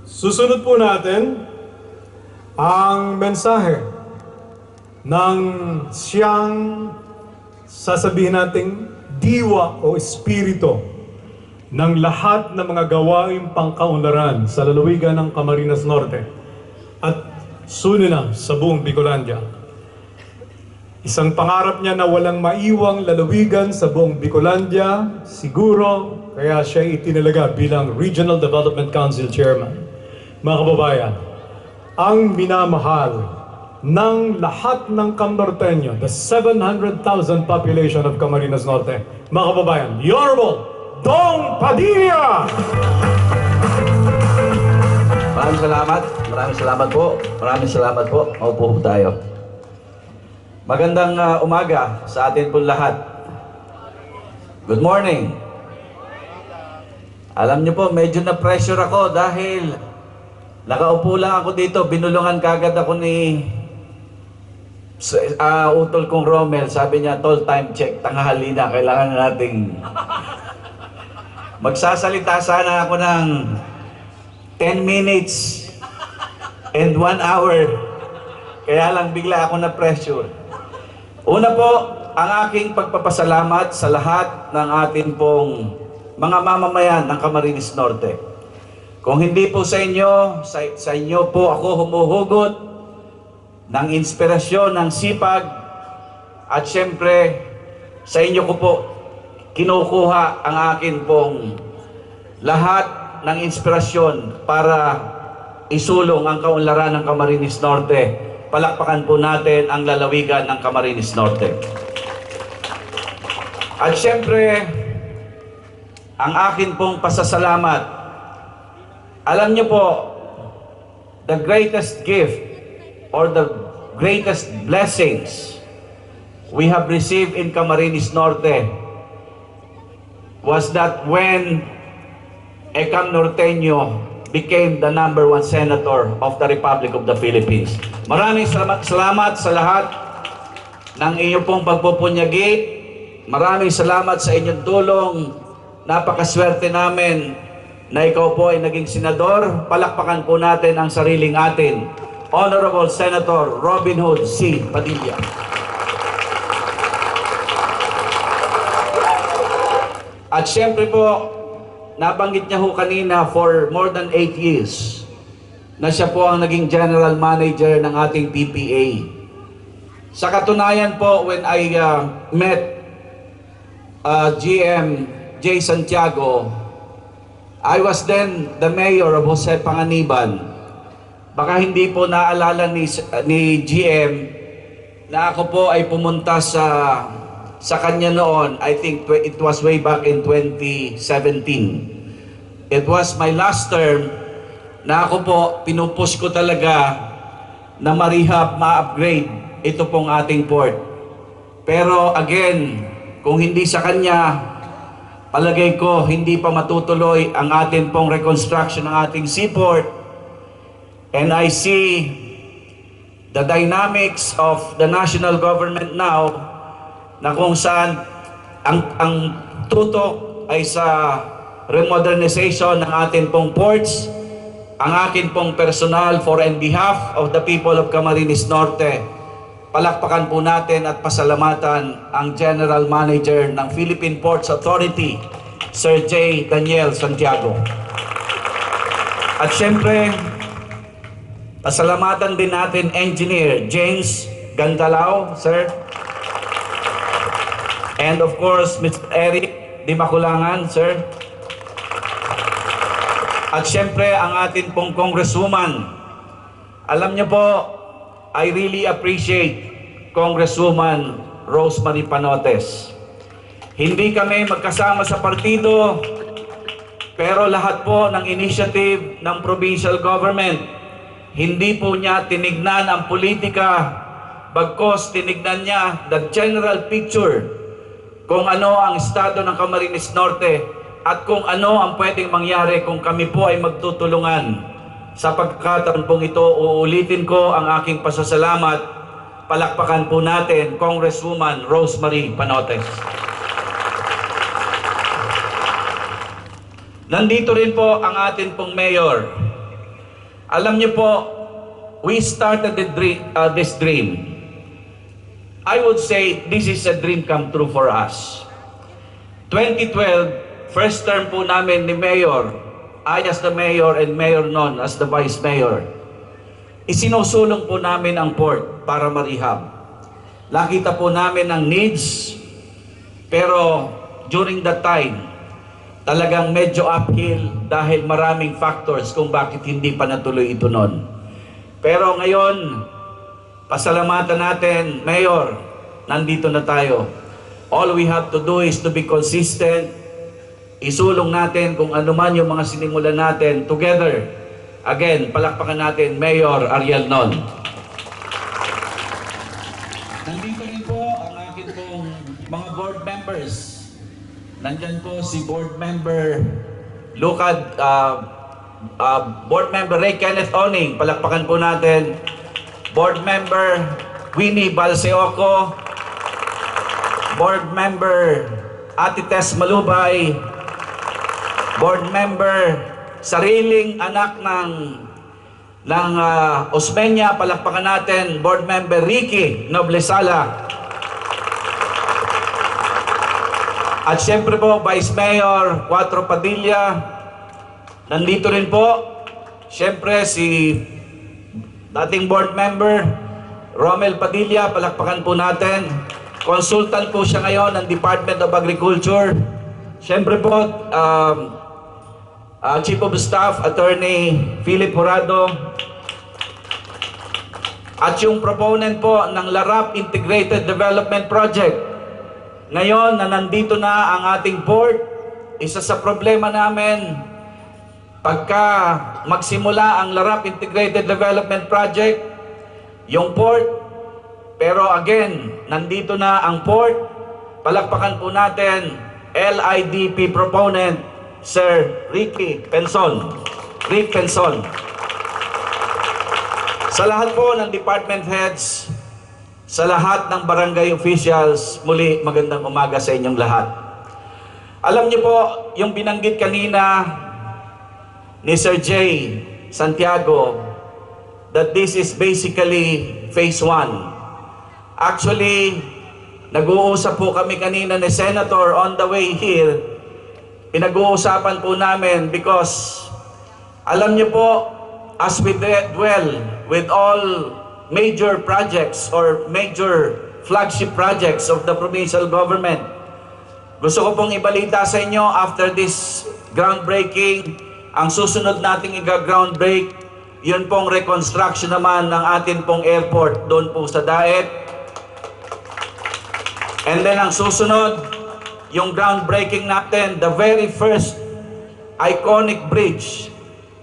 susunod po natin ang mensahe ng siyang sasabihin nating diwa o espiritu ng lahat ng mga gawaing pangkaunlaran sa lalawigan ng Camarines Norte at sunod na sa buong Bicolandia. Isang pangarap niya na walang maiwang lalawigan sa buong Bicolandia, siguro kaya siya itinalaga bilang Regional Development Council Chairman. Mga kababayan, ang minamahal ng lahat ng Camnorteño, the 700,000 population of Camarines Norte. Mga kababayan, the Honorable Dong Padilla! Maraming salamat po. Maraming salamat po. Maupo po tayo. Magandang umaga sa atin po lahat. Good morning. Alam niyo po, medyo na-pressure ako dahil nakaupo lang ako dito, binulungan kagad ako ni utol kong Romel. Sabi niya, tol, time check, tanghali na, kailangan nating magsasalita sana ako ng 10 minutes and 1 hour. Kaya lang bigla ako na-pressure. Una po, ang aking pagpapasalamat sa lahat ng atin pong mga mamamayan ng Camarines Norte. Kung hindi po sa inyo po ako humuhugot ng inspirasyon, ng sipag, at syempre sa inyo ko po kinukuha ang akin pong lahat ng inspirasyon para isulong ang kaunlaran ng Camarines Norte. Palakpakan po natin ang lalawigan ng Camarines Norte. At syempre, ang akin pong pasasalamat. Alam niyo po, the greatest gift or the greatest blessings we have received in Camarines Norte was that when Ecam Norteño became the #1 senator of the Republic of the Philippines. Maraming salamat sa lahat ng inyong pong pagpupunyagi. Maraming salamat sa inyong tulong. Napakaswerte namin na ikaw po ay naging senador. Palakpakan po natin ang sariling atin. Honorable Senator Robin Hood C. Padilla. At syempre po, nabanggit niya ho kanina for more than 8 years na siya po ang naging general manager ng ating PPA. Sa katunayan po, when I met GM J. Santiago, I was then the mayor of Jose Panganiban. Baka hindi po naalala ni GM na ako po ay pumunta sa kanya noon. I think it was way back in 2017. It was my last term na ako po pinupush ko talaga na ma-rehab, ma-upgrade ito pong ating port. Pero again, kung hindi sa kanya, palagay ko, hindi pa matutuloy ang atin pong reconstruction ng ating seaport. And I see the dynamics of the national government now na kung saan ang tutok ay sa remodernization ng atin pong ports. Ang akin pong personal for and behalf of the people of Camarines Norte, palakpakan po natin at pasalamatan ang General Manager ng Philippine Ports Authority, Sir J. Daniel Santiago. At syempre, pasalamatan din natin Engineer James Gandalao, Sir. And of course, Mr. Eric Di Makulangan, Sir. At syempre, ang atin pong Congresswoman. Alam niyo po, I really appreciate Congresswoman Rosemary Panotes. Hindi kami magkasama sa partido, pero lahat po ng initiative ng provincial government, hindi po niya tinignan ang politika, bagkos tinignan niya the general picture kung ano ang estado ng Camarines Norte at kung ano ang pwedeng mangyari kung kami po ay magtutulungan. Sa pagkakataon pong ito, uulitin ko ang aking pasasalamat. Palakpakan po natin Congresswoman Rosemary Panotes. Nandito rin po ang atin pong mayor. Alam niyo po, we started this dream. I would say this is a dream come true for us. 2012, first term po namin ni Mayor, I as the mayor and Mayor Non as the vice mayor. Isinusulong po namin ang port para ma-rehab. Nakita po namin ang needs, pero during that time, talagang medyo uphill dahil maraming factors kung bakit hindi pa natuloy ito noon. Pero ngayon, pasalamatan natin, Mayor, nandito na tayo. All we have to do is to be consistent. Isulong natin kung ano man yung mga sinimulan natin together. Again, palakpakan natin Mayor Ariel Non. Nandito rin po ang akin pong mga board members. Nandyan po si board member Lucad, board member Ray Kenneth Oning. Palakpakan po natin. Board member Winnie Balseoco. Board member Ate Tess Malubay. Board member, sariling anak ng Osmeña, palakpakan natin, board member Ricky Noblesala. At siyempre po, Vice Mayor Cuatro Padilla, nandito rin po, siyempre si dating board member Romel Padilla, palakpakan po natin. Consultant po siya ngayon ng Department of Agriculture. Siyempre po, Chief of Staff, Attorney Philip Jurado. At yung proponent po ng LARAP Integrated Development Project. Ngayon na nandito na ang ating port, isa sa problema namin, pagka magsimula ang LARAP Integrated Development Project, yung port, pero again, nandito na ang port, palakpakan po natin, LIDP proponent, Sir Ricky Penson. Rick Penson. Sa lahat po ng department heads, sa lahat ng barangay officials, muli magandang umaga sa inyong lahat. Alam niyo po, yung binanggit kanina ni Sir Jay Santiago, that this is basically phase 1. Actually, nag-uusap po kami kanina ni Senator on the way here. Pinag-uusapan po namin because alam niyo po, as we dwell with all major projects or major flagship projects of the provincial government, gusto ko pong ibalita sa inyo after this groundbreaking, ang susunod nating i-groundbreak, yun pong reconstruction naman ng atin pong airport doon po sa Daet. And then ang susunod, yung groundbreaking natin, the very first iconic bridge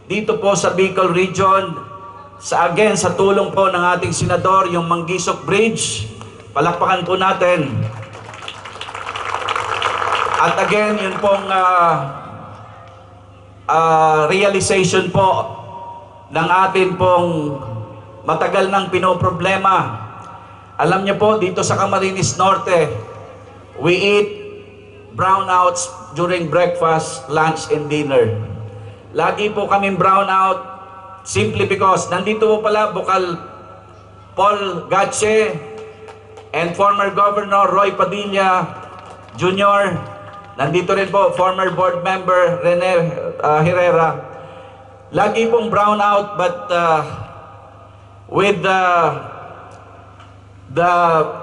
dito po sa Bicol Region, sa tulong po ng ating senador, yung Mangisok Bridge. Palakpakan po natin. At again, yun pong realization po ng atin pong matagal nang pinoproblema. Alam niyo po, dito sa Camarines Norte, we eat brownouts during breakfast, lunch, and dinner. Lagi po kaming brownout simply because nandito po pala Bukal Paul Gatche and former Governor Roy Padilla Jr. Nandito rin po former board member Rene Herrera. Lagi pong brownout, but with the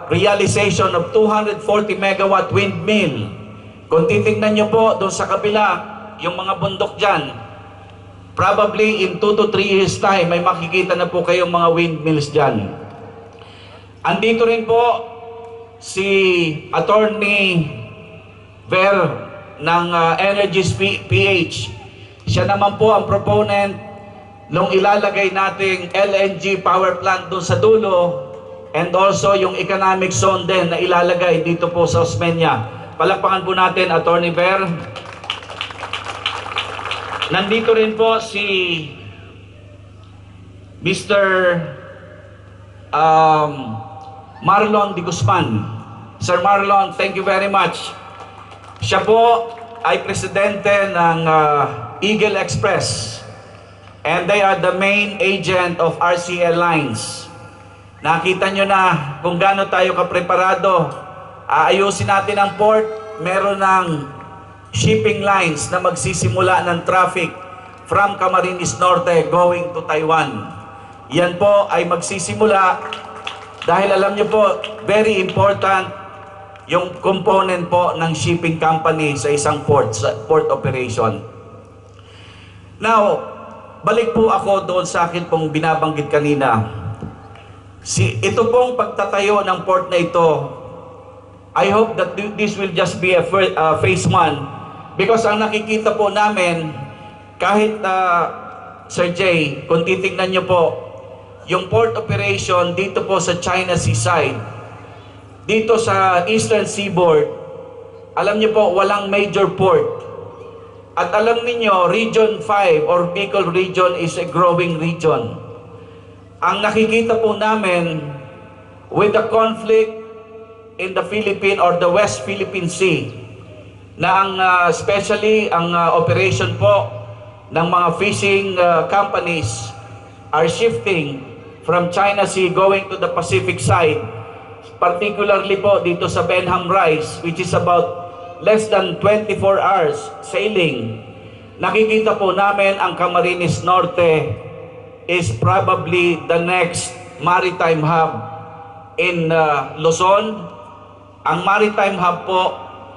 realization of 240 megawatt windmill. Kung titignan nyo po doon sa kabila, yung mga bundok dyan, probably in 2 to 3 years time, may makikita na po kayong mga windmills dyan. Andito rin po si Attorney Ver ng Energies PH. Siya naman po ang proponent nung ilalagay nating LNG power plant doon sa dulo, and also yung economic zone din na ilalagay dito po sa Osmeña. Palakpakan po natin, Attorney Ver. Nandito rin po si Mr. Marlon de Guzman. Sir Marlon, thank you very much. Siya po ay presidente ng Eagle Express, and they are the main agent of RCL Lines. Nakita nyo na kung gaano tayo kapreparado. Aayusin natin ang port. Meron ng shipping lines na magsisimula ng traffic from Camarines Norte going to Taiwan. Yan po ay magsisimula dahil alam nyo po, very important yung component po ng shipping company sa isang port, sa port operation. Now, balik po ako doon sa akin pong binabanggit kanina. Ito pong pagtatayo ng port na ito, I hope that this will just be a phase 1, because ang nakikita po namin, kahit Sir Jay, kung titignan nyo po, yung port operation dito po sa China Seaside, dito sa Eastern Seaboard, alam nyo po, walang major port. At alam niyo, Region 5 or Bicol Region is a growing region. Ang nakikita po namin with the conflict in the Philippine or the West Philippine Sea, na ang especially ang operation po ng mga fishing companies are shifting from China Sea going to the Pacific side, particularly po dito sa Benham Rise, which is about less than 24 hours sailing. Nakikita po namin ang Camarines Norte is probably the next maritime hub in Luzon. Ang maritime hub po,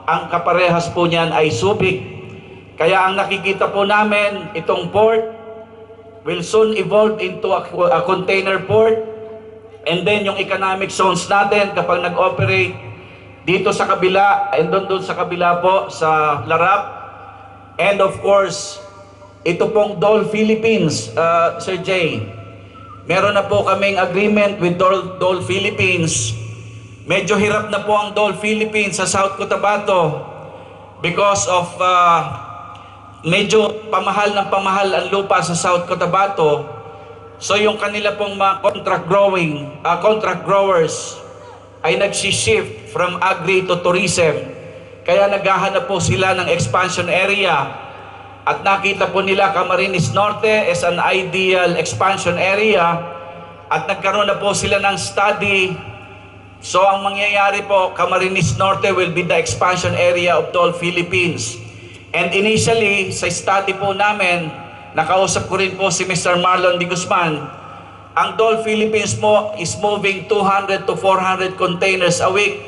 ang kaparehas po niyan ay Subic. Kaya ang nakikita po namin, itong port will soon evolve into a container port, and then yung economic zones natin kapag nag-operate dito sa kabila and doon sa kabila po sa Larap, and of course ito pong Dole Philippines, Sir Jay, meron na po kaming agreement with Dole Philippines. Medyo hirap na po ang Dole Philippines sa South Cotabato because of medyo pamahal ang lupa sa South Cotabato. So yung kanila pong mga contract growers ay nagsishift from agri to tourism. Kaya naghahanap po sila ng expansion area. At nakita po nila Camarines Norte as an ideal expansion area. At nagkaroon na po sila ng study. So ang mangyayari po, Camarines Norte will be the expansion area of Dole Philippines. And initially, sa study po namin, nakausap ko rin po si Mr. Marlon de Guzman, ang Dole Philippines mo is moving 200 to 400 containers a week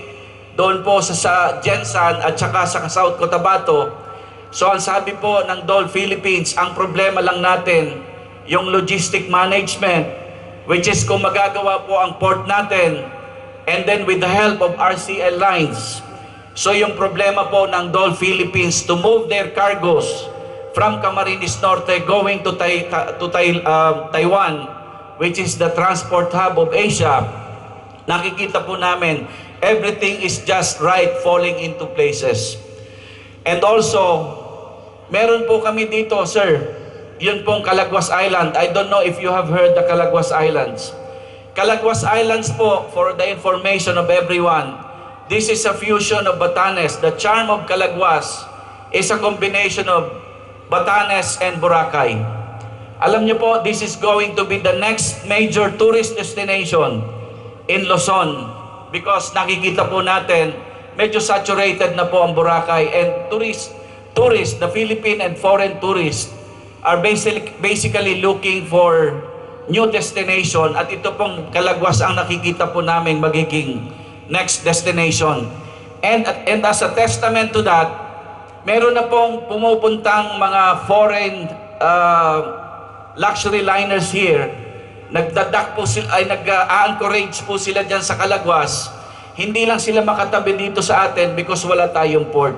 doon po sa Jensan at saka sa South Cotabato. So ang sabi po ng Dole Philippines, ang problema lang natin, yung logistic management, which is kung magagawa po ang port natin, and then with the help of RCL Lines. So yung problema po ng Dole Philippines to move their cargos from Camarines Norte going to Taiwan, which is the transport hub of Asia, nakikita po namin, everything is just right, falling into places. And also, meron po kami dito, sir, yun pong Calaguas Island. I don't know if you have heard the Calaguas Islands. Calaguas Islands po, for the information of everyone, this is a fusion of Batanes. The charm of Calaguas is a combination of Batanes and Boracay. Alam niyo po, this is going to be the next major tourist destination in Luzon, because nakikita po natin, medyo saturated na po ang Boracay, and tourists, the Philippine and foreign tourists are basically looking for new destination, at ito pong Calaguas ang nakikita po namin magiging next destination. And as a testament to that, meron na pong pumupuntang mga foreign luxury liners here. Nagdadak po sila, ay nag-anchorage po sila dyan sa Calaguas. hindi lang sila makatabi dito sa atin because wala tayong port.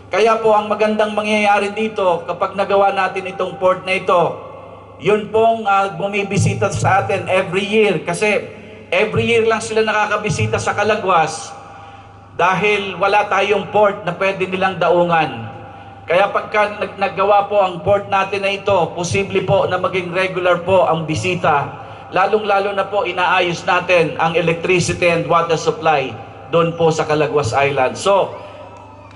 Kaya po ang magandang mangyayari dito kapag nagawa natin itong port na ito, yun pong bumibisita sa atin every year. Kasi every year lang sila nakakabisita sa Calaguas dahil wala tayong port na pwede nilang daungan. Kaya pagka naggawa po ang port natin na ito, posible po na maging regular po ang bisita. Lalong-lalo na po inaayos natin ang electricity and water supply doon po sa Calaguas Island. So,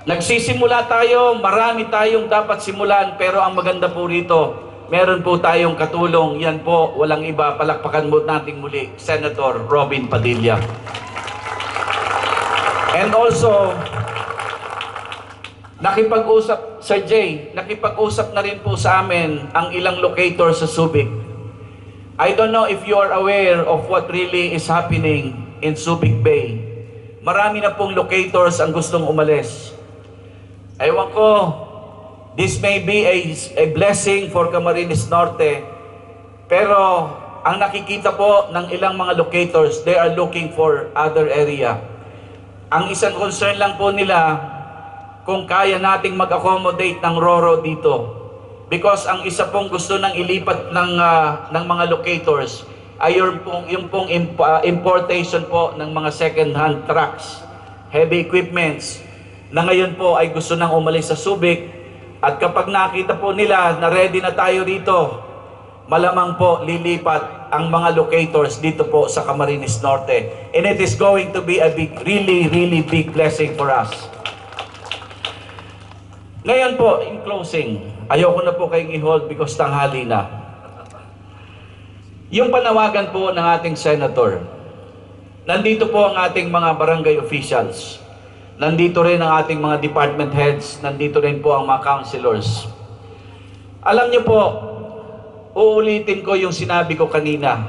nagsisimula tayo, marami tayong dapat simulan, pero ang maganda po rito, meron po tayong katulong. Yan po, walang iba, palakpakan mo natin muli, Senator Robin Padilla. And also, nakipag-usap, Sir Jay, nakipag-usap na rin po sa amin ang ilang locator sa Subic. I don't know if you are aware of what really is happening in Subic Bay. Marami na pong locators ang gustong umalis. Ewan ko, this may be a blessing for Camarines Norte, pero ang nakikita po ng ilang mga locators, they are looking for other area. Ang isang concern lang po nila, kung kaya nating mag-accommodate ng RORO dito. Because ang isa pong gusto nang ilipat ng mga locators ay yung pong importation po ng mga second-hand trucks, heavy equipments, na ngayon po ay gusto nang umalis sa Subic. At kapag nakita po nila na ready na tayo rito, malamang po lilipat ang mga locators dito po sa Camarines Norte. And it is going to be a big, really, really big blessing for us. Ngayon po, in closing, ayoko na po kayong i-hold because tanghali na. Yung panawagan po ng ating senator, nandito po ang ating mga barangay officials, nandito rin ang ating mga department heads, nandito rin po ang mga councilors. Alam niyo po, uulitin ko yung sinabi ko kanina,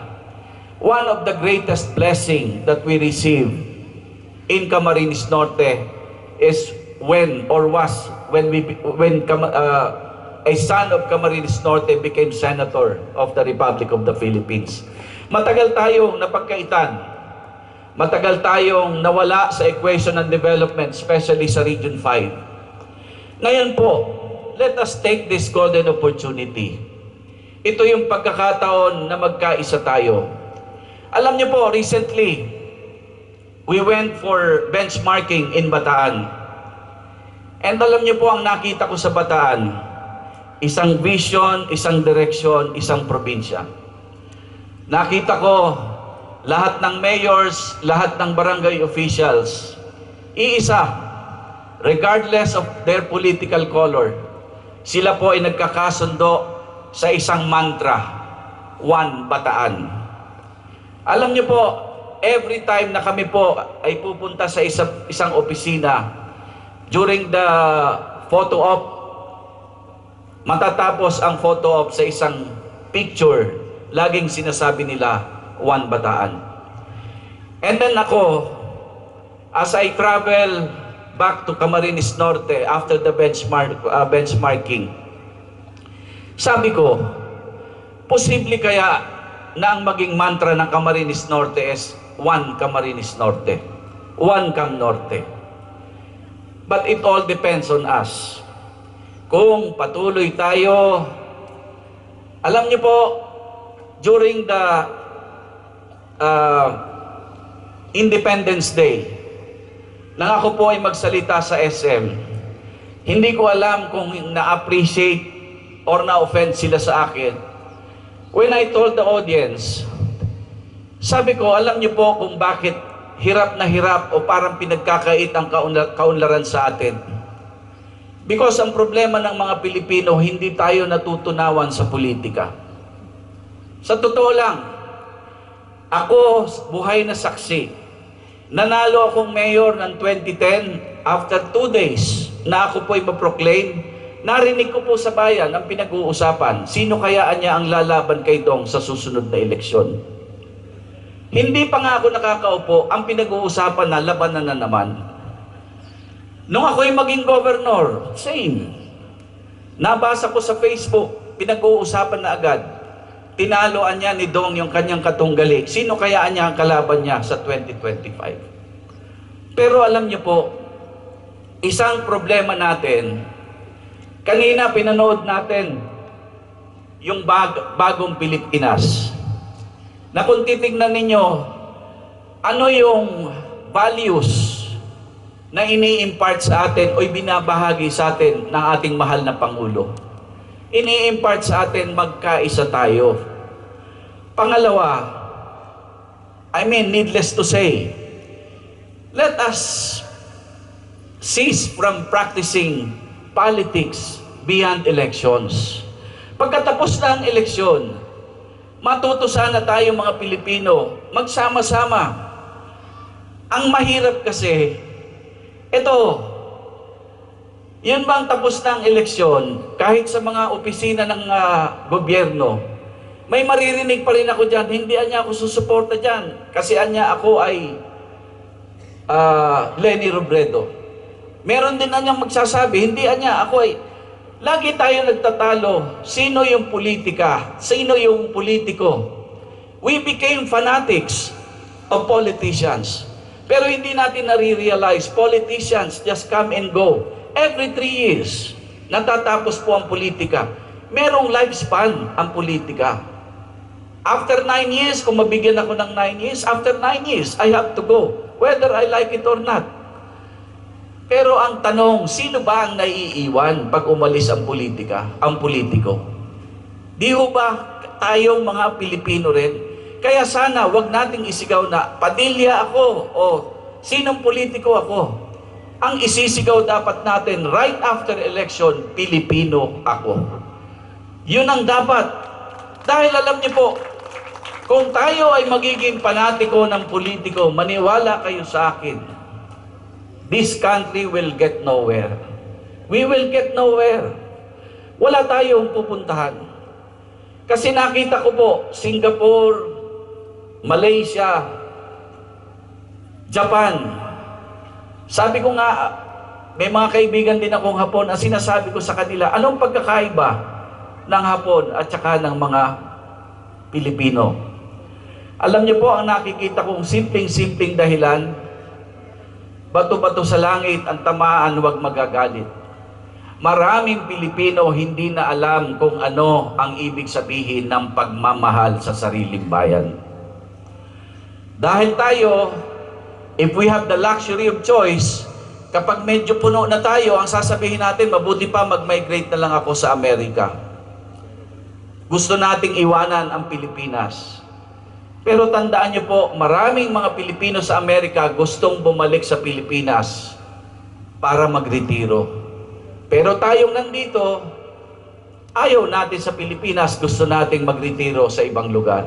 one of the greatest blessing that we receive in Camarines Norte is when a son of Camarines Norte became Senator of the Republic of the Philippines. Matagal tayong napagkaitan. Matagal tayong nawala sa equation ng development, especially sa Region 5. Ngayon po, let us take this golden opportunity. Ito yung pagkakataon na magkaisa tayo. Alam niyo po, recently, we went for benchmarking in Bataan. And alam niyo po ang nakita ko sa Bataan, isang vision, isang direksyon, isang probinsya. Nakita ko lahat ng mayors, lahat ng barangay officials, iisa, regardless of their political color, sila po ay nagkakasundo sa isang mantra, One Bataan. Alam niyo po, every time na kami po ay pupunta sa isang opisina, during the photo op, matatapos ang photo op sa isang picture, laging sinasabi nila, One Bataan. And then ako, as I travel back to Camarines Norte after the benchmarking, sabi ko, posible kaya na ang maging mantra ng Camarines Norte is One Camarines Norte, One Cam Norte. But it all depends on us. Kung patuloy tayo, alam niyo po, during the Independence Day, nang ako po ay magsalita sa SM, hindi ko alam kung na-appreciate or na-offend sila sa akin. When I told the audience, sabi ko, alam niyo po kung bakit hirap na hirap o parang pinagkakait ang kaunlaran sa atin. Because ang problema ng mga Pilipino, hindi tayo natutunawan sa politika. Sa totoo lang, ako, buhay na saksi, nanalo akong mayor ng 2010 after 2 days na ako po'y ma-proclaim. Narinig ko po sa bayan ang pinag-uusapan, sino kaya niya ang lalaban kay Dong sa susunod na eleksyon. Hindi pa nga ako nakakaupo, ang pinag-uusapan na labanan na naman. Nung ako'y maging governor, same. Nabasa ko sa Facebook, pinag-uusapan na agad. Tinaloan niya ni Dong yung kanyang katunggali. Sino kaya niya ang kalaban niya sa 2025? Pero alam niyo po, isang problema natin, kanina pinanood natin yung bagong Pilipinas. Na kung titignan ninyo, ano yung values na ini-impart sa atin o binabahagi sa atin ng ating mahal na Pangulo. Ini-impart sa atin magkaisa tayo. Pangalawa, needless to say, let us cease from practicing politics beyond elections. Pagkatapos na ang eleksyon, matuto sana tayo mga Pilipino, magsama-sama. Ang mahirap kasi, ito, yun bang tapos na ang eleksyon, kahit sa mga opisina ng gobyerno, may maririnig pa rin ako dyan, hindi niya ako susuporta dyan, kasi anya ako ay Leni Robredo. Meron din anyang magsasabi, hindi anya ako ay, lagi tayo nagtatalo, sino yung politika, sino yung politiko. We became fanatics of politicians. Pero hindi natin nare-realize, politicians just come and go. Every 3 years, natatapos po ang politika. Merong lifespan ang politika. After 9 years, kung mabigyan ako ng 9 years, after 9 years, I have to go. Whether I like it or not. Pero ang tanong, sino ba ang naiiwan pag umalis ang politika, ang politiko? Di ho ba tayong mga Pilipino rin? Kaya sana, wag nating isigaw na, Padilla ako, o sinong politiko ako. Ang isisigaw dapat natin, right after election, Pilipino ako. Yun ang dapat. Dahil alam niyo po, kung tayo ay magiging panatiko ng politiko, maniwala kayo sa akin, this country will get nowhere. We will get nowhere. Wala tayong pupuntahan. Kasi nakita ko po, Singapore, Malaysia, Japan. Sabi ko nga, may mga kaibigan din akong Hapon, ang sinasabi ko sa kanila, anong pagkakaiba ng Hapon at saka ng mga Pilipino? Alam niyo po, ang nakikita kong simpleng-simpleng dahilan, bato-bato sa langit, ang tamaan, huwag magagalit. Maraming Pilipino hindi na alam kung ano ang ibig sabihin ng pagmamahal sa sariling bayan. Dahil tayo, if we have the luxury of choice, kapag medyo puno na tayo, ang sasabihin natin, mabuti pa mag-migrate na lang ako sa Amerika. Gusto nating iwanan ang Pilipinas. Pero tandaan niyo po, maraming mga Pilipino sa Amerika gustong bumalik sa Pilipinas para magretiro. Pero tayong nandito, ayaw natin sa Pilipinas, gusto nating magretiro sa ibang lugar.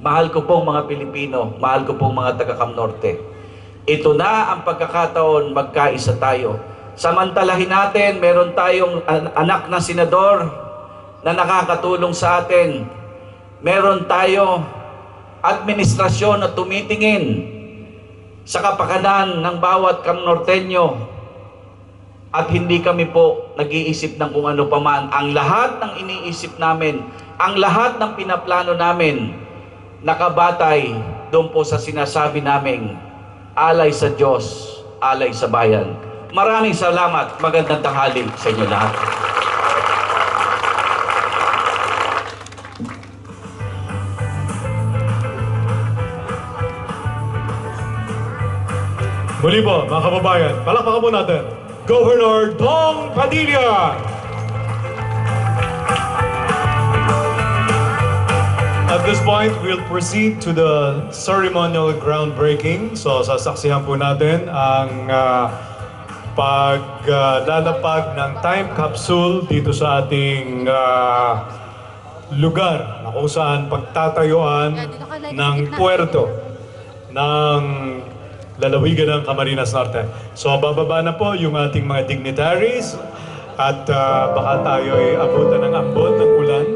Mahal ko pong mga Pilipino, mahal ko pong mga taga-Cam Norte. Ito na ang pagkakataon, magkaisa tayo. Samantalahin natin, meron tayong anak na senador na nakakatulong sa atin. Meron tayo administrasyon na tumitingin sa kapakanan ng bawat Cam Norteño. At hindi kami po nag-iisip ng kung ano paman. Ang lahat ng iniisip namin, ang lahat ng pinaplano namin, nakabatay doon po sa sinasabi naming alay sa Diyos, alay sa bayan. Maraming salamat. Magandang tanghali sa inyo lahat. Muli po, mga kababayan, palakpakan po natin, Governor Dong Padilla! At this point, we'll proceed to the ceremonial groundbreaking. So, sasaksihan po natin ang paglalapag ng time capsule dito sa ating lugar na kung saan pagtatayuan ng puerto ng lalawigan ng Camarines Norte. So, bababa na po yung ating mga dignitaries at baka tayo ay abutan ng ambon ng ulan.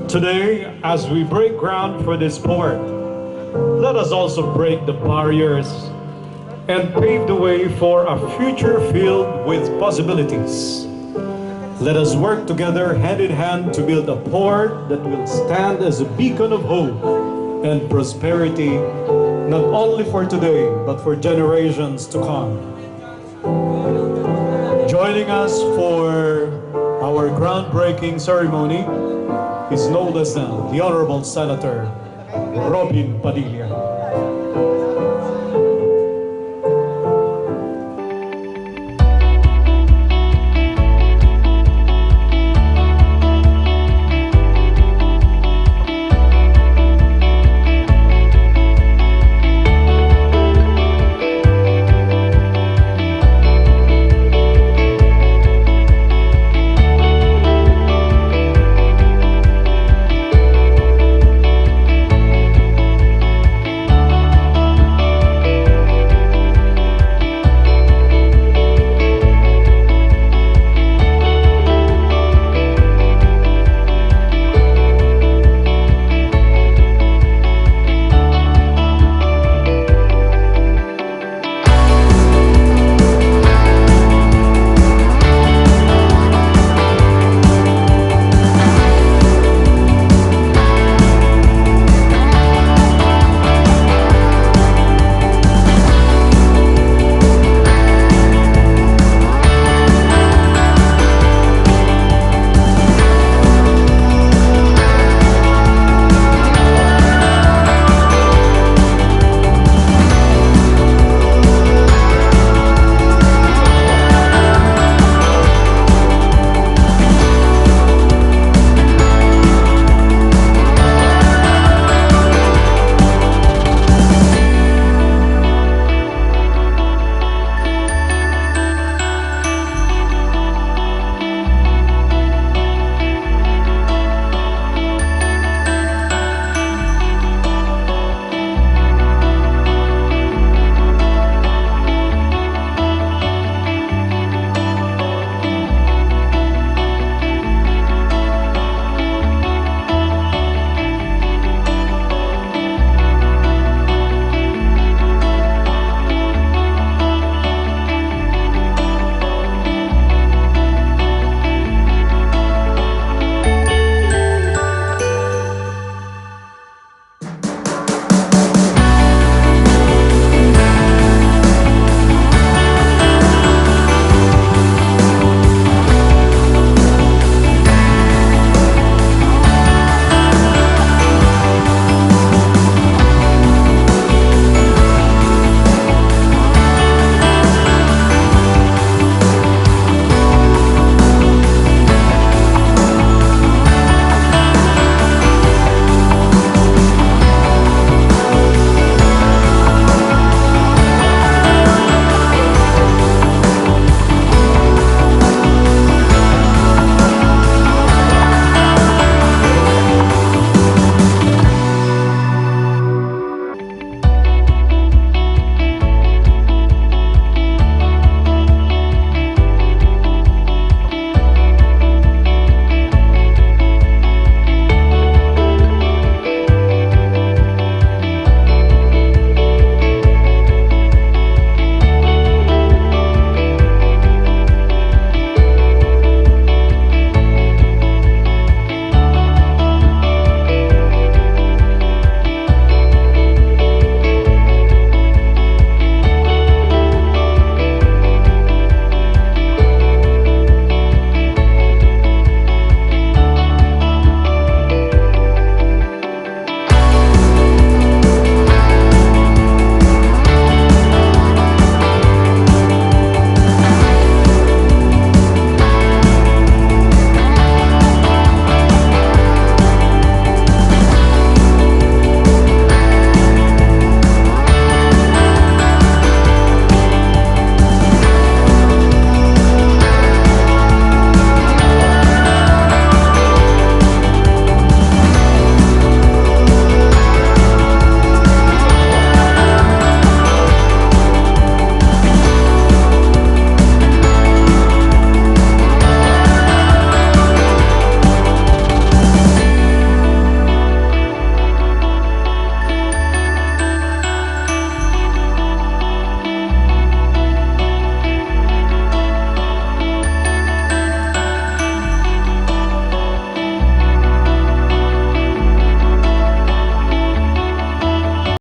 Today, as we break ground for this port, let us also break the barriers and pave the way for a future filled with possibilities. Let us work together hand in hand to build a port that will stand as a beacon of hope and prosperity, not only for today, but for generations to come. Joining us for our groundbreaking ceremony is no less than the Honorable Senator Robin Padilla.